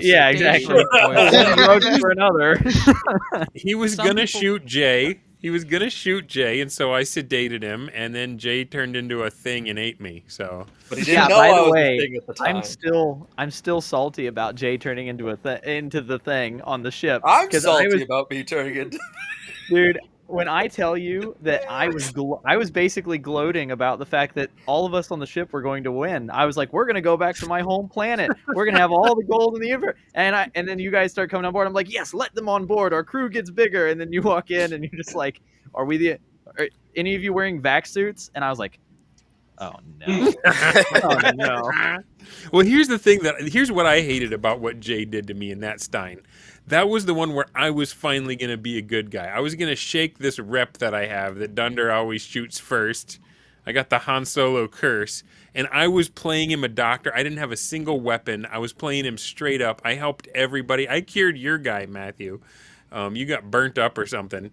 Yeah, exactly. Poison. One road for another. He was Some gonna people- shoot Jay. He was gonna shoot Jay, and so I sedated him, and then Jay turned into a thing and ate me. So But he didn't Yeah, know by I the was way, the thing at the time. I'm still salty about Jay turning into into the thing on the ship. I'm 'cause salty about me turning into. Dude, when I tell you that I was basically gloating about the fact that all of us on the ship were going to win. I was like, we're gonna go back to my home planet. We're gonna have all the gold in the universe. And then you guys start coming on board. I'm like, yes, let them on board. Our crew gets bigger. And then you walk in and you're just like, are any of you wearing vac suits? And I was like, oh no. Oh no. Well, here's what I hated about what Jay did to me in that Stein. That was the one where I was finally going to be a good guy. I was going to shake this rep that I have that Dunder always shoots first. I got the Han Solo curse, and I was playing him a doctor. I didn't have a single weapon. I was playing him straight up. I helped everybody. I cured your guy, Matthew. You got burnt up or something.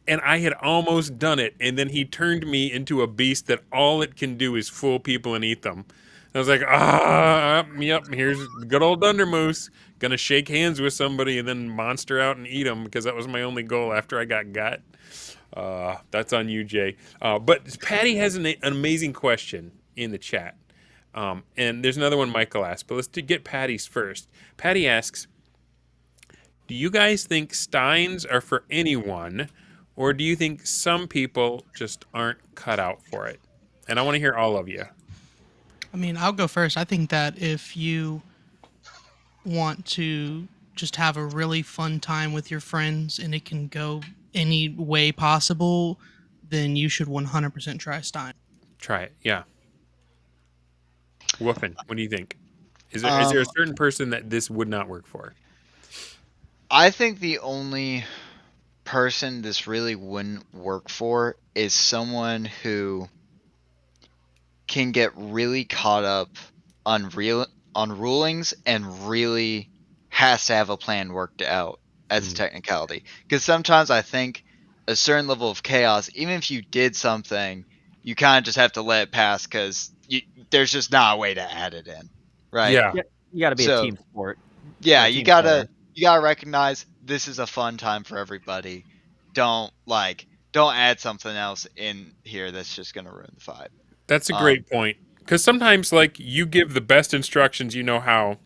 And I had almost done it, and then he turned me into a beast that all it can do is fool people and eat them. I was like, yep, here's good old Dunder Moose. Gonna shake hands with somebody and then monster out and eat them because that was my only goal after I got. That's on you, Jay. But Patty has an amazing question in the chat. And there's another one Michael asked, but let's get Patty's first. Patty asks, do you guys think Steins are for anyone, or do you think some people just aren't cut out for it? And I want to hear all of you. I mean, I'll go first. I think that if you want to just have a really fun time with your friends and it can go any way possible, then you should 100% try Stein. Try it, yeah. Woofin, what do you think? Is there a certain person that this would not work for? I think the only person this really wouldn't work for is someone who can get really caught up on rulings and really has to have a plan worked out as a technicality. Because sometimes I think a certain level of chaos, even if you did something, you kind of just have to let it pass because there's just not a way to add it in, right? Yeah. You got to be a team sport. Yeah, you gotta recognize this is a fun time for everybody. Don't add something else in here that's just gonna ruin the vibe. That's a great point. Because sometimes, like, you give the best instructions you know how,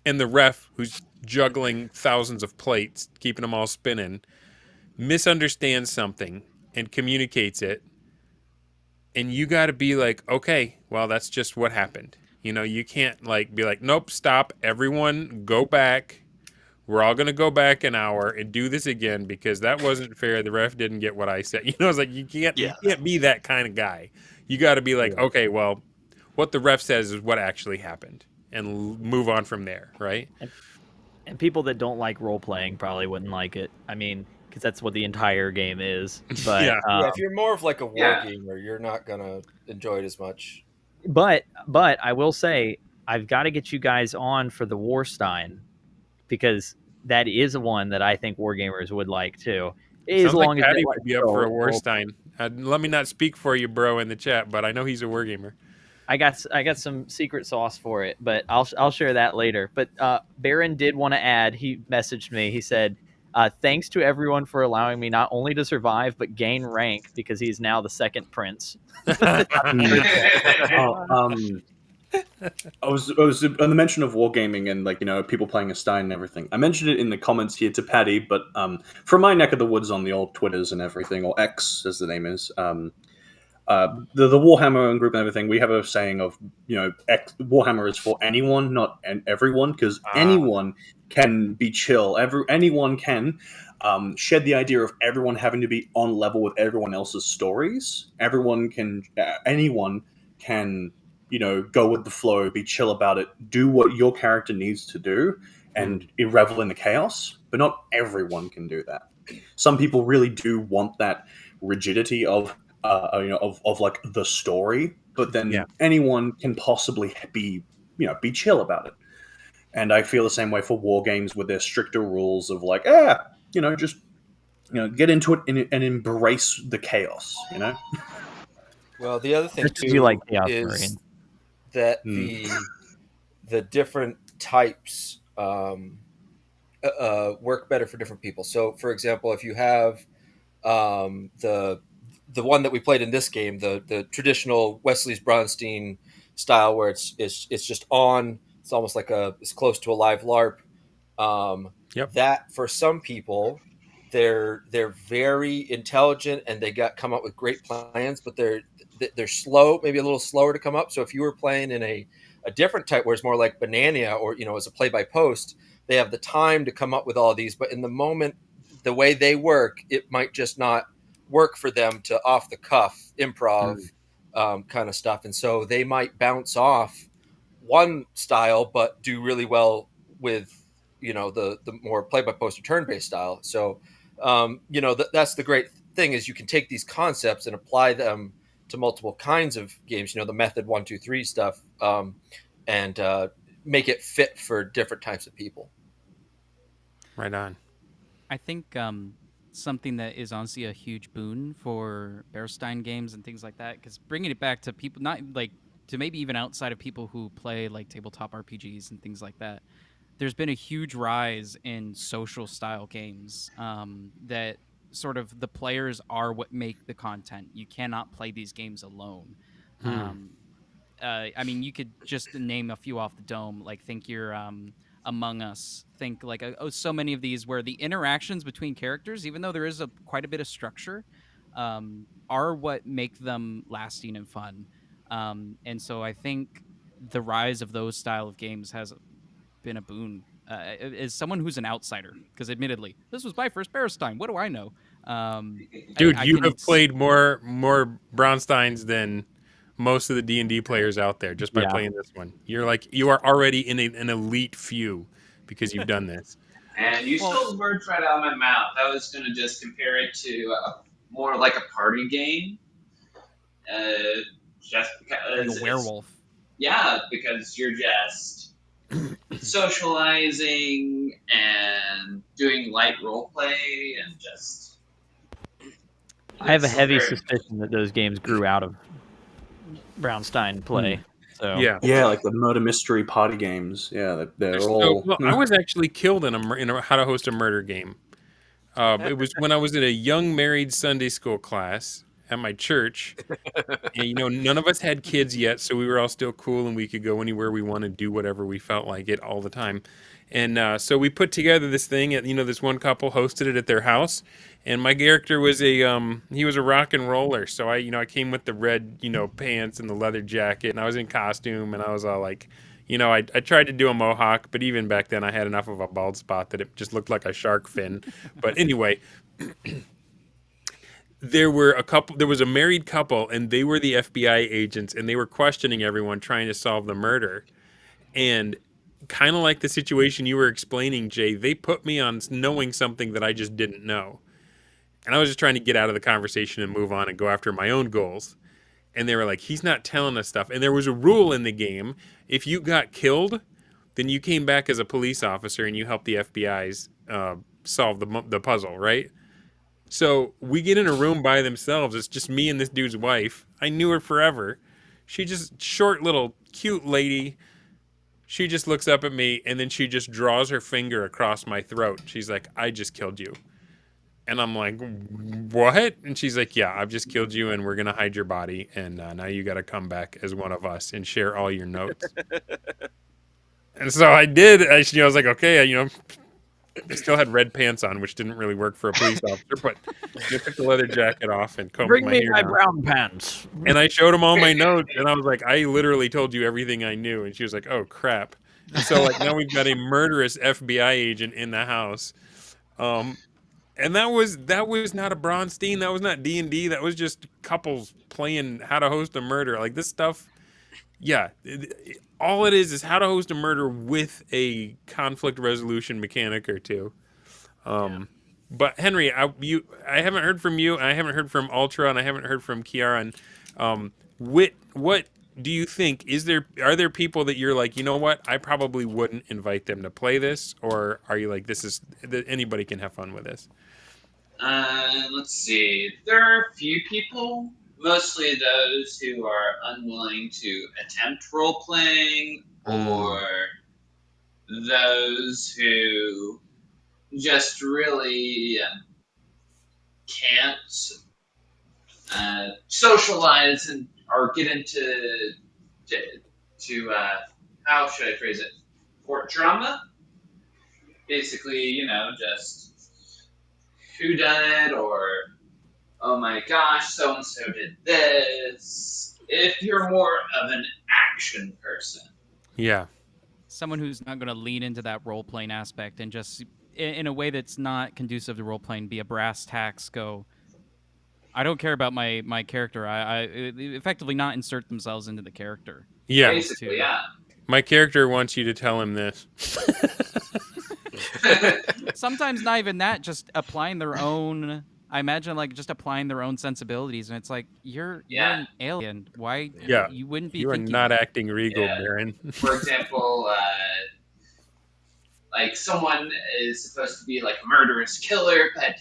and the ref, who's juggling thousands of plates, keeping them all spinning, misunderstands something and communicates it, and you got to be like, okay, well, that's just what happened. You know, you can't, like, be like, nope, stop, everyone, go back. We're all going to go back an hour and do this again because that wasn't fair. The ref didn't get what I said. You know, it's like you can't be that kind of guy. You got to be like, okay, well, what the ref says is what actually happened and move on from there, right? And people that don't like role playing probably wouldn't like it. I mean, because that's what the entire game is. But yeah, if you're more of like a war gamer, you're not gonna enjoy it as much. But I will say, I've got to get you guys on for the Warstein because that is one that I think wargamers would like too. Sounds like Patty would be up for a Warstein. Let me not speak for you, bro, in the chat, but I know he's a wargamer. I got some secret sauce for it, but I'll share that later. But Baron did want to add. He messaged me. He said, "Thanks to everyone for allowing me not only to survive but gain rank because he's now the second prince." I was on the mention of wargaming and, like, you know, people playing a Stein and everything. I mentioned it in the comments here to Patty, but from my neck of the woods on the old Twitters and everything, or X as the name is, the Warhammer group and everything, we have a saying of, you know, Warhammer is for anyone, not everyone, because anyone can be chill. Anyone can shed the idea of everyone having to be on level with everyone else's stories. Anyone can, you know, go with the flow, be chill about it, do what your character needs to do, and revel in the chaos. But not everyone can do that. Some people really do want that rigidity of, you know, of like the story. But then anyone can possibly be chill about it. And I feel the same way for war games with their stricter rules of like, you know, just get into it and embrace the chaos. Well, the other thing Just because you like too Chaos is Marine. that Mm. the different types work better for different people. So, for example, if you have the one that we played in this game, the traditional Wesley's Bronstein style, where it's just on. It's almost like it's close to a live LARP. Yep. That for some people, they're very intelligent and they come up with great plans, but they're slow, maybe a little slower to come up. So if you were playing in a different type where it's more like Banania or as a play by post, they have the time to come up with all of these, but in the moment, the way they work, it might just not work for them to off the cuff improv kind of stuff, and so they might bounce off one style but do really well with the more play by post or turn based style. So that's the great thing, is you can take these concepts and apply them to multiple kinds of games. The method 1 2 3 stuff, and make it fit for different types of people. Right on. I think something that is honestly a huge boon for BarrowStein games and things like that, because bringing it back to people, not like to maybe even outside of people who play like tabletop RPGs and things like that, there's been a huge rise in social style games that sort of the players are what make the content. You cannot play these games alone. I mean, you could just name a few off the dome. Like, think your Among Us. Think like so many of these where the interactions between characters, even though there is quite a bit of structure, are what make them lasting and fun. And so I think the rise of those style of games has been a boon. As someone who's an outsider, because admittedly, this was my first BarrowStein. What do I know? Dude, you have played more Braunsteins than most of the D&D players out there just by playing this one. You are already in an elite few because you've done this. And you stole words right out of my mouth. I was going to just compare it to more like a party game. Just because like a werewolf. Yeah, because you're just socializing and doing light role play and just. I have a heavy suspicion that those games grew out of Braunstein play. So yeah, like the murder mystery party games. Yeah, they're all. Well, I was actually killed in a How to Host a Murder game. It was when I was in a young married Sunday school class at my church. And, none of us had kids yet, so we were all still cool and we could go anywhere we wanted, do whatever we felt like it all the time. And so we put together this thing. This one couple hosted it at their house, and my character was he was a rock and roller. So I came with the red pants and the leather jacket, and I was in costume, and I was all like, I tried to do a mohawk, but even back then I had enough of a bald spot that it just looked like a shark fin. But anyway. There was a married couple, and they were the FBI agents, and they were questioning everyone trying to solve the murder. And kind of like the situation you were explaining, Jay, they put me on knowing something that I just didn't know. And I was just trying to get out of the conversation and move on and go after my own goals. And they were like, he's not telling us stuff. And there was a rule in the game. If you got killed, then you came back as a police officer and you helped the FBI's solve the puzzle, right? So we get in a room by themselves. It's just me and this dude's wife. I knew her forever. She just short little cute lady. She just looks up at me and then she just draws her finger across my throat. She's like, I just killed you. And I'm like, what? And she's like, yeah, I've just killed you and we're going to hide your body. And now you got to come back as one of us and share all your notes. And so I did. I was like, okay, I still had red pants on, which didn't really work for a police officer, but I took the leather jacket off and combed my hair down. brown pants. And I showed him all my notes, and I was like, I literally told you everything I knew. And she was like, oh, crap. And so now we've got a murderous FBI agent in the house. And that was not a Braunstein. That was not D&D. That was just couples playing How to Host a Murder. Like this stuff, yeah. All it is How to Host a Murder with a conflict resolution mechanic or two. But Henry, I haven't heard from you. I haven't heard from Ultra, and I haven't heard from Kiara. What do you think? Are there people that you're like, you know what? I probably wouldn't invite them to play this, or are you like, anybody can have fun with this? Let's see. There are a few people, mostly those who are unwilling to attempt role playing, or those who just really can't socialize and or get into how should I phrase it? Court drama. Basically, just who done it, or oh my gosh, so and so did this. If you're more of an action person. Yeah. Someone who's not going to lean into that role playing aspect and just in a way that's not conducive to role playing, be a brass tacks, go, I don't care about my character. I effectively not insert themselves into the character. Yeah. Basically, yeah. My character wants you to tell him this. Sometimes not even that, just applying their own. I imagine like just applying their own sensibilities, and it's like you're an alien. Why? Yeah, you wouldn't be. You are thinking not that. acting regal, Baron. For example, like someone is supposed to be like a murderous killer, but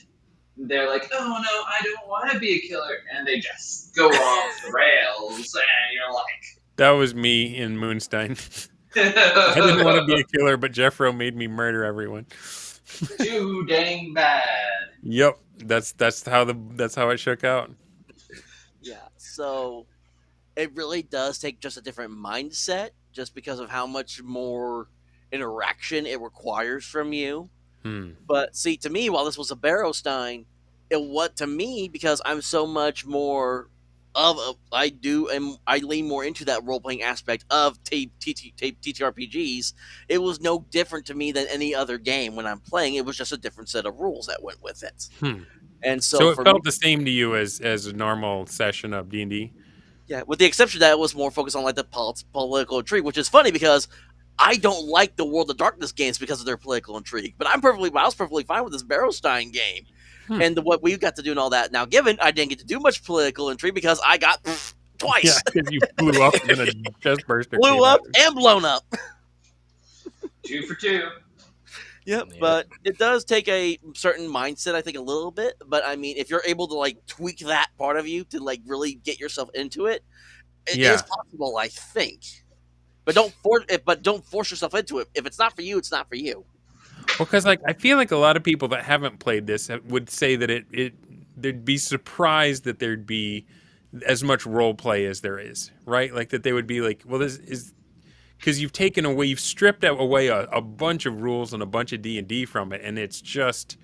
they're like, oh no, I don't want to be a killer, and they just go off the rails, and you're like, that was me in Moonstein. I didn't want to be a killer, but Jeffro made me murder everyone. Too dang bad. Yep, that's how it shook out. Yeah, so it really does take just a different mindset, just because of how much more interaction it requires from you. But see, to me, while this was a BarrowStein, to me, because I'm so much more I lean more into that role playing aspect of TTRPGs. It was no different to me than any other game when I'm playing. It was just a different set of rules that went with it. And so it felt the same to you as a normal session of D&D. Yeah, with the exception that it was more focused on like the political intrigue, which is funny because I don't like the World of Darkness games because of their political intrigue. But I was perfectly fine with this BarrowStein game. And what we got to do and all that. Now, given I didn't get to do much political intrigue because I got twice. Yeah, because you blew up and a chest burster. Blew up and blown up. 2 for 2. Yep, but it does take a certain mindset, I think, a little bit. But I mean, if you're able to like tweak that part of you to like really get yourself into it, it is possible, I think. But don't force yourself into it. If it's not for you, it's not for you. Well, because like I feel like a lot of people that haven't played this would say that they'd be surprised that there'd be as much role play as there is, right? Like that they would be like, well, this is because you've stripped away a bunch of rules and a bunch of D&D from it, and it's just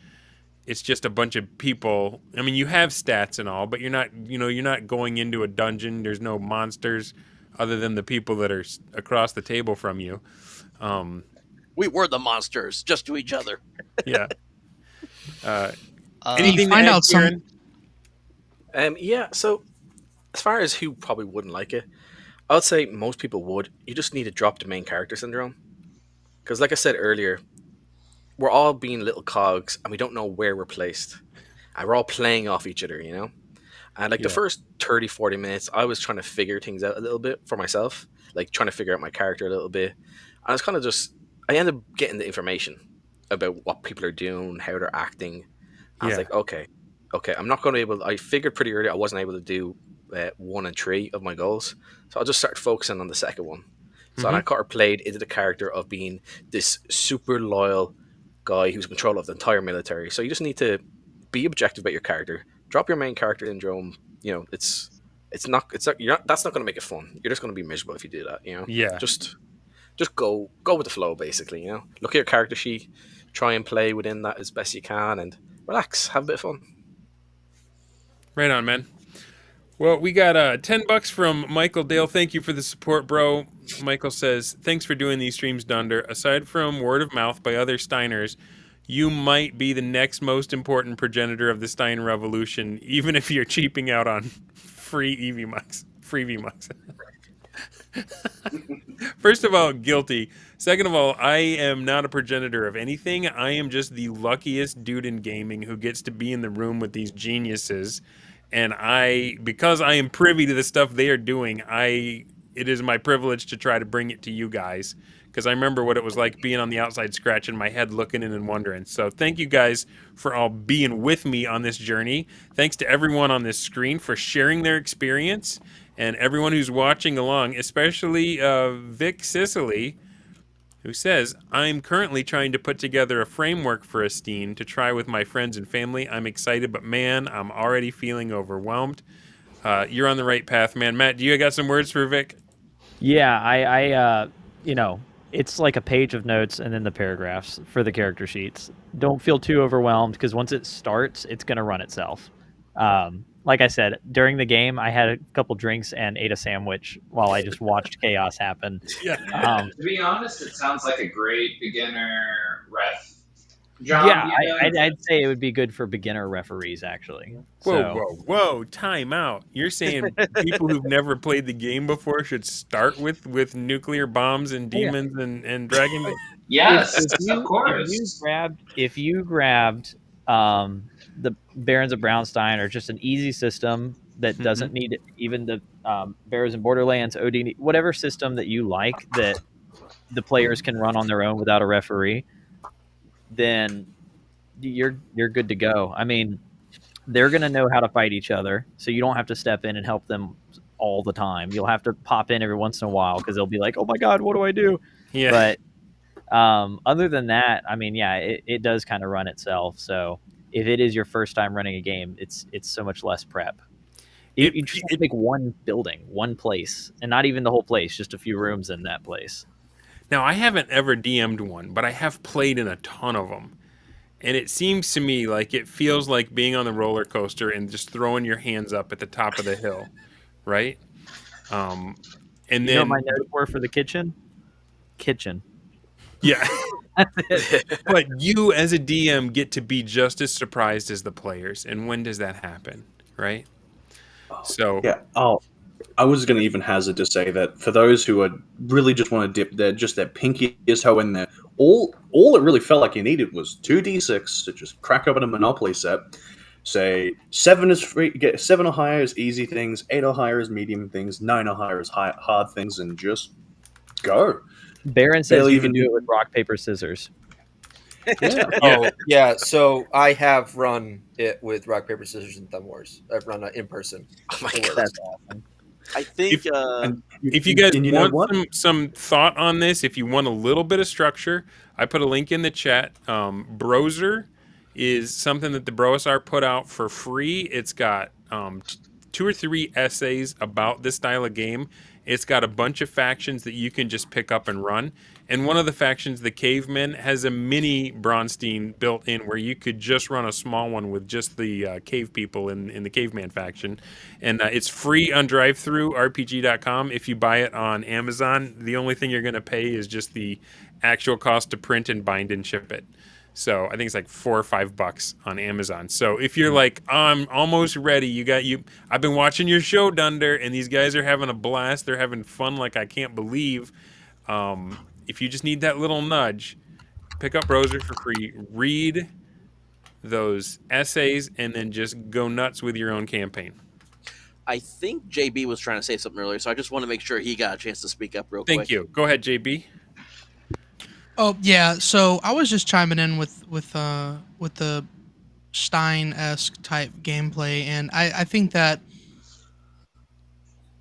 a bunch of people. I mean, you have stats and all, but you're not going into a dungeon. There's no monsters other than the people that are across the table from you. We were the monsters, just to each other. Yeah. Anything find out some? Yeah. So, as far as who probably wouldn't like it, I would say most people would. You just need to drop the main character syndrome, because, like I said earlier, we're all being little cogs, and we don't know where we're placed, and we're all playing off each other, And like the first 30, 40 minutes, I was trying to figure things out a little bit for myself, like trying to figure out my character a little bit. And I was kind of I ended up getting the information about what people are doing, how they're acting. I was like, okay, I'm not going to be able. I figured pretty early I wasn't able to do 1 and 3 of my goals, so I'll just start focusing on the second one. So I kind of played into the character of being this super loyal guy who's in control of the entire military. So you just need to be objective about your character. Drop your main character syndrome. That's not going to make it fun. You're just going to be miserable if you do that. Yeah. Just go with the flow, basically. Look at your character sheet, try and play within that as best you can, and relax, have a bit of fun. Right on, man. Well, we got $10 from Michael Dale. Thank you for the support, bro. Michael says, thanks for doing these streams, Dunder. Aside from word of mouth by other Steiners, you might be the next most important progenitor of the Stein Revolution, even if you're cheaping out on free VMUX. First of all, guilty. Second of all, I am not a progenitor of anything. I am just the luckiest dude in gaming who gets to be in the room with these geniuses. And because I am privy to the stuff they are doing, it is my privilege to try to bring it to you guys. because I remember what it was like being on the outside, scratching my head, looking in and wondering. So thank you guys for all being with me on this journey. Thanks to everyone on this screen for sharing their experience, and everyone who's watching along, especially Vic Sicily, who says, I'm currently trying to put together a framework for a Steen to try with my friends and family. I'm excited, but man, I'm already feeling overwhelmed. You're on the right path, man. Matt, do you got some words for Vic? Yeah, I it's like a page of notes and then the paragraphs for the character sheets. Don't feel too overwhelmed because once it starts, it's going to run itself. Like I said, during the game, I had a couple drinks and ate a sandwich while I just watched chaos happen. Yeah. To be honest, it sounds like a great beginner ref job. Yeah, I'd say it would be good for beginner referees, actually. Whoa! Time out. You're saying people who've never played the game before should start with nuclear bombs and demons and dragon? Yes, of course. If you grabbed the Barons of BarrowStein, or just an easy system that doesn't need even the Barrows and Borderlands, OD, whatever system that you like that the players can run on their own without a referee, then you're good to go. I mean, they're going to know how to fight each other, so you don't have to step in and help them all the time. You'll have to pop in every once in a while because they'll be like, oh my God, what do I do? Yeah. But other than that, I mean, yeah, it does kind of run itself. So if it is your first time running a game, it's so much less prep. You just have to make one building, one place, and not even the whole place, just a few rooms in that place. Now, I haven't ever DM'd one, but I have played in a ton of them. And it seems to me like it feels like being on the roller coaster and just throwing your hands up at the top of the hill, right? And then, you know what my notes were for the kitchen? Kitchen. Yeah. But you as a DM get to be just as surprised as the players. And when does that happen, right? So yeah. I was going to even hazard to say that for those who are really just want to dip their pinkiest toe in there, all it really felt like you needed was 2d6 to just crack open a Monopoly set. Say 7 is free, get 7 or higher is easy things, 8 or higher is medium things, 9 or higher is hard things, and just go. Baron says you can do it with rock, paper, scissors. Yeah. Oh, yeah. So I have run it with rock, paper, scissors, and thumb wars. I've run it in person. Oh my God. That's awesome. I think if you guys want some thought on this, if you want a little bit of structure, I put a link in the chat. Browser is something that the BarrowStein put out for free. It's got 2 or 3 essays about this style of game. It's got a bunch of factions that you can just pick up and run. And one of the factions, the Cavemen, has a mini BarrowStein built in where you could just run a small one with just the cave people in the Caveman faction. And it's free on drivethrurpg.com. If you buy it on Amazon, the only thing you're going to pay is just the actual cost to print and bind and ship it. So I think it's like $4 or $5 on Amazon. So if you're like, I'm almost ready, I've been watching your show, Dunder, and these guys are having a blast. They're having fun like I can't believe. If you just need that little nudge, pick up Browser for free, read those essays, and then just go nuts with your own campaign. I think JB was trying to say something earlier, so I just want to make sure he got a chance to speak up real quick. Thank you. Go ahead, JB. Oh yeah, so I was just chiming in with the Stein-esque type gameplay, and I think that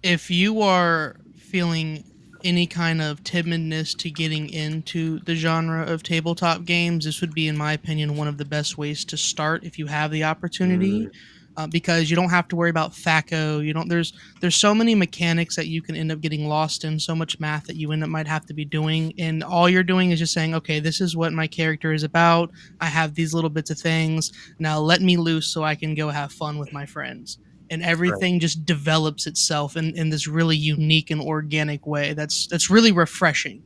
if you are feeling any kind of timidness to getting into the genre of tabletop games, this would be, in my opinion, one of the best ways to start if you have the opportunity. Because you don't have to worry about THAC0. You don't. There's so many mechanics that you can end up getting lost in. So much math that you might have to be doing, and all you're doing is just saying, okay, this is what my character is about. I have these little bits of things. Now let me loose so I can go have fun with my friends. And everything just develops itself in this really unique and organic way. That's really refreshing.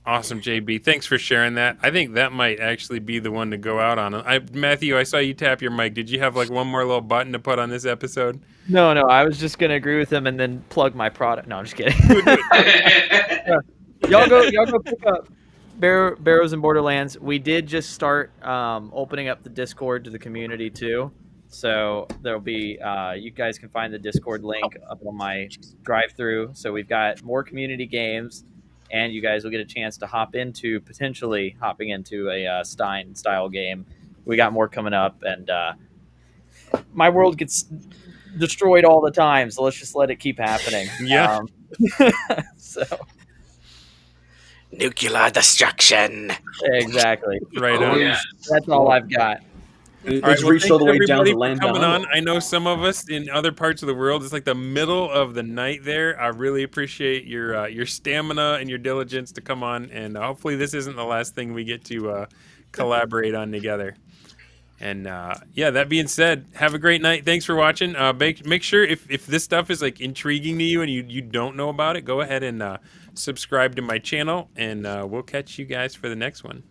Awesome, JB. Thanks for sharing that. I think that might actually be the one to go out on. Matthew, I saw you tap your mic. Did you have like one more little button to put on this episode? No. I was just gonna agree with him and then plug my product. No, I'm just kidding. Y'all go pick up Barrows and Borderlands. We did just start opening up the Discord to the community too. So there'll be you guys can find the Discord link up on my drive-through. So we've got more community games, and you guys will get a chance to potentially hopping into a Stein style game. We got more coming up, and my world gets destroyed all the time, so let's just let it keep happening. Yeah. So Nuclear destruction. exactly. Right on. yeah. That's all I've got. It's reached all the way down to land coming down. on. I know some of us in other parts of the world, it's like the middle of the night there. I really appreciate your stamina and your diligence to come on, and hopefully this isn't the last thing we get to collaborate on together. And yeah, that being said, have a great night. Thanks for watching. Make sure if this stuff is like intriguing to you and you don't know about it, go ahead and subscribe to my channel, and we'll catch you guys for the next one.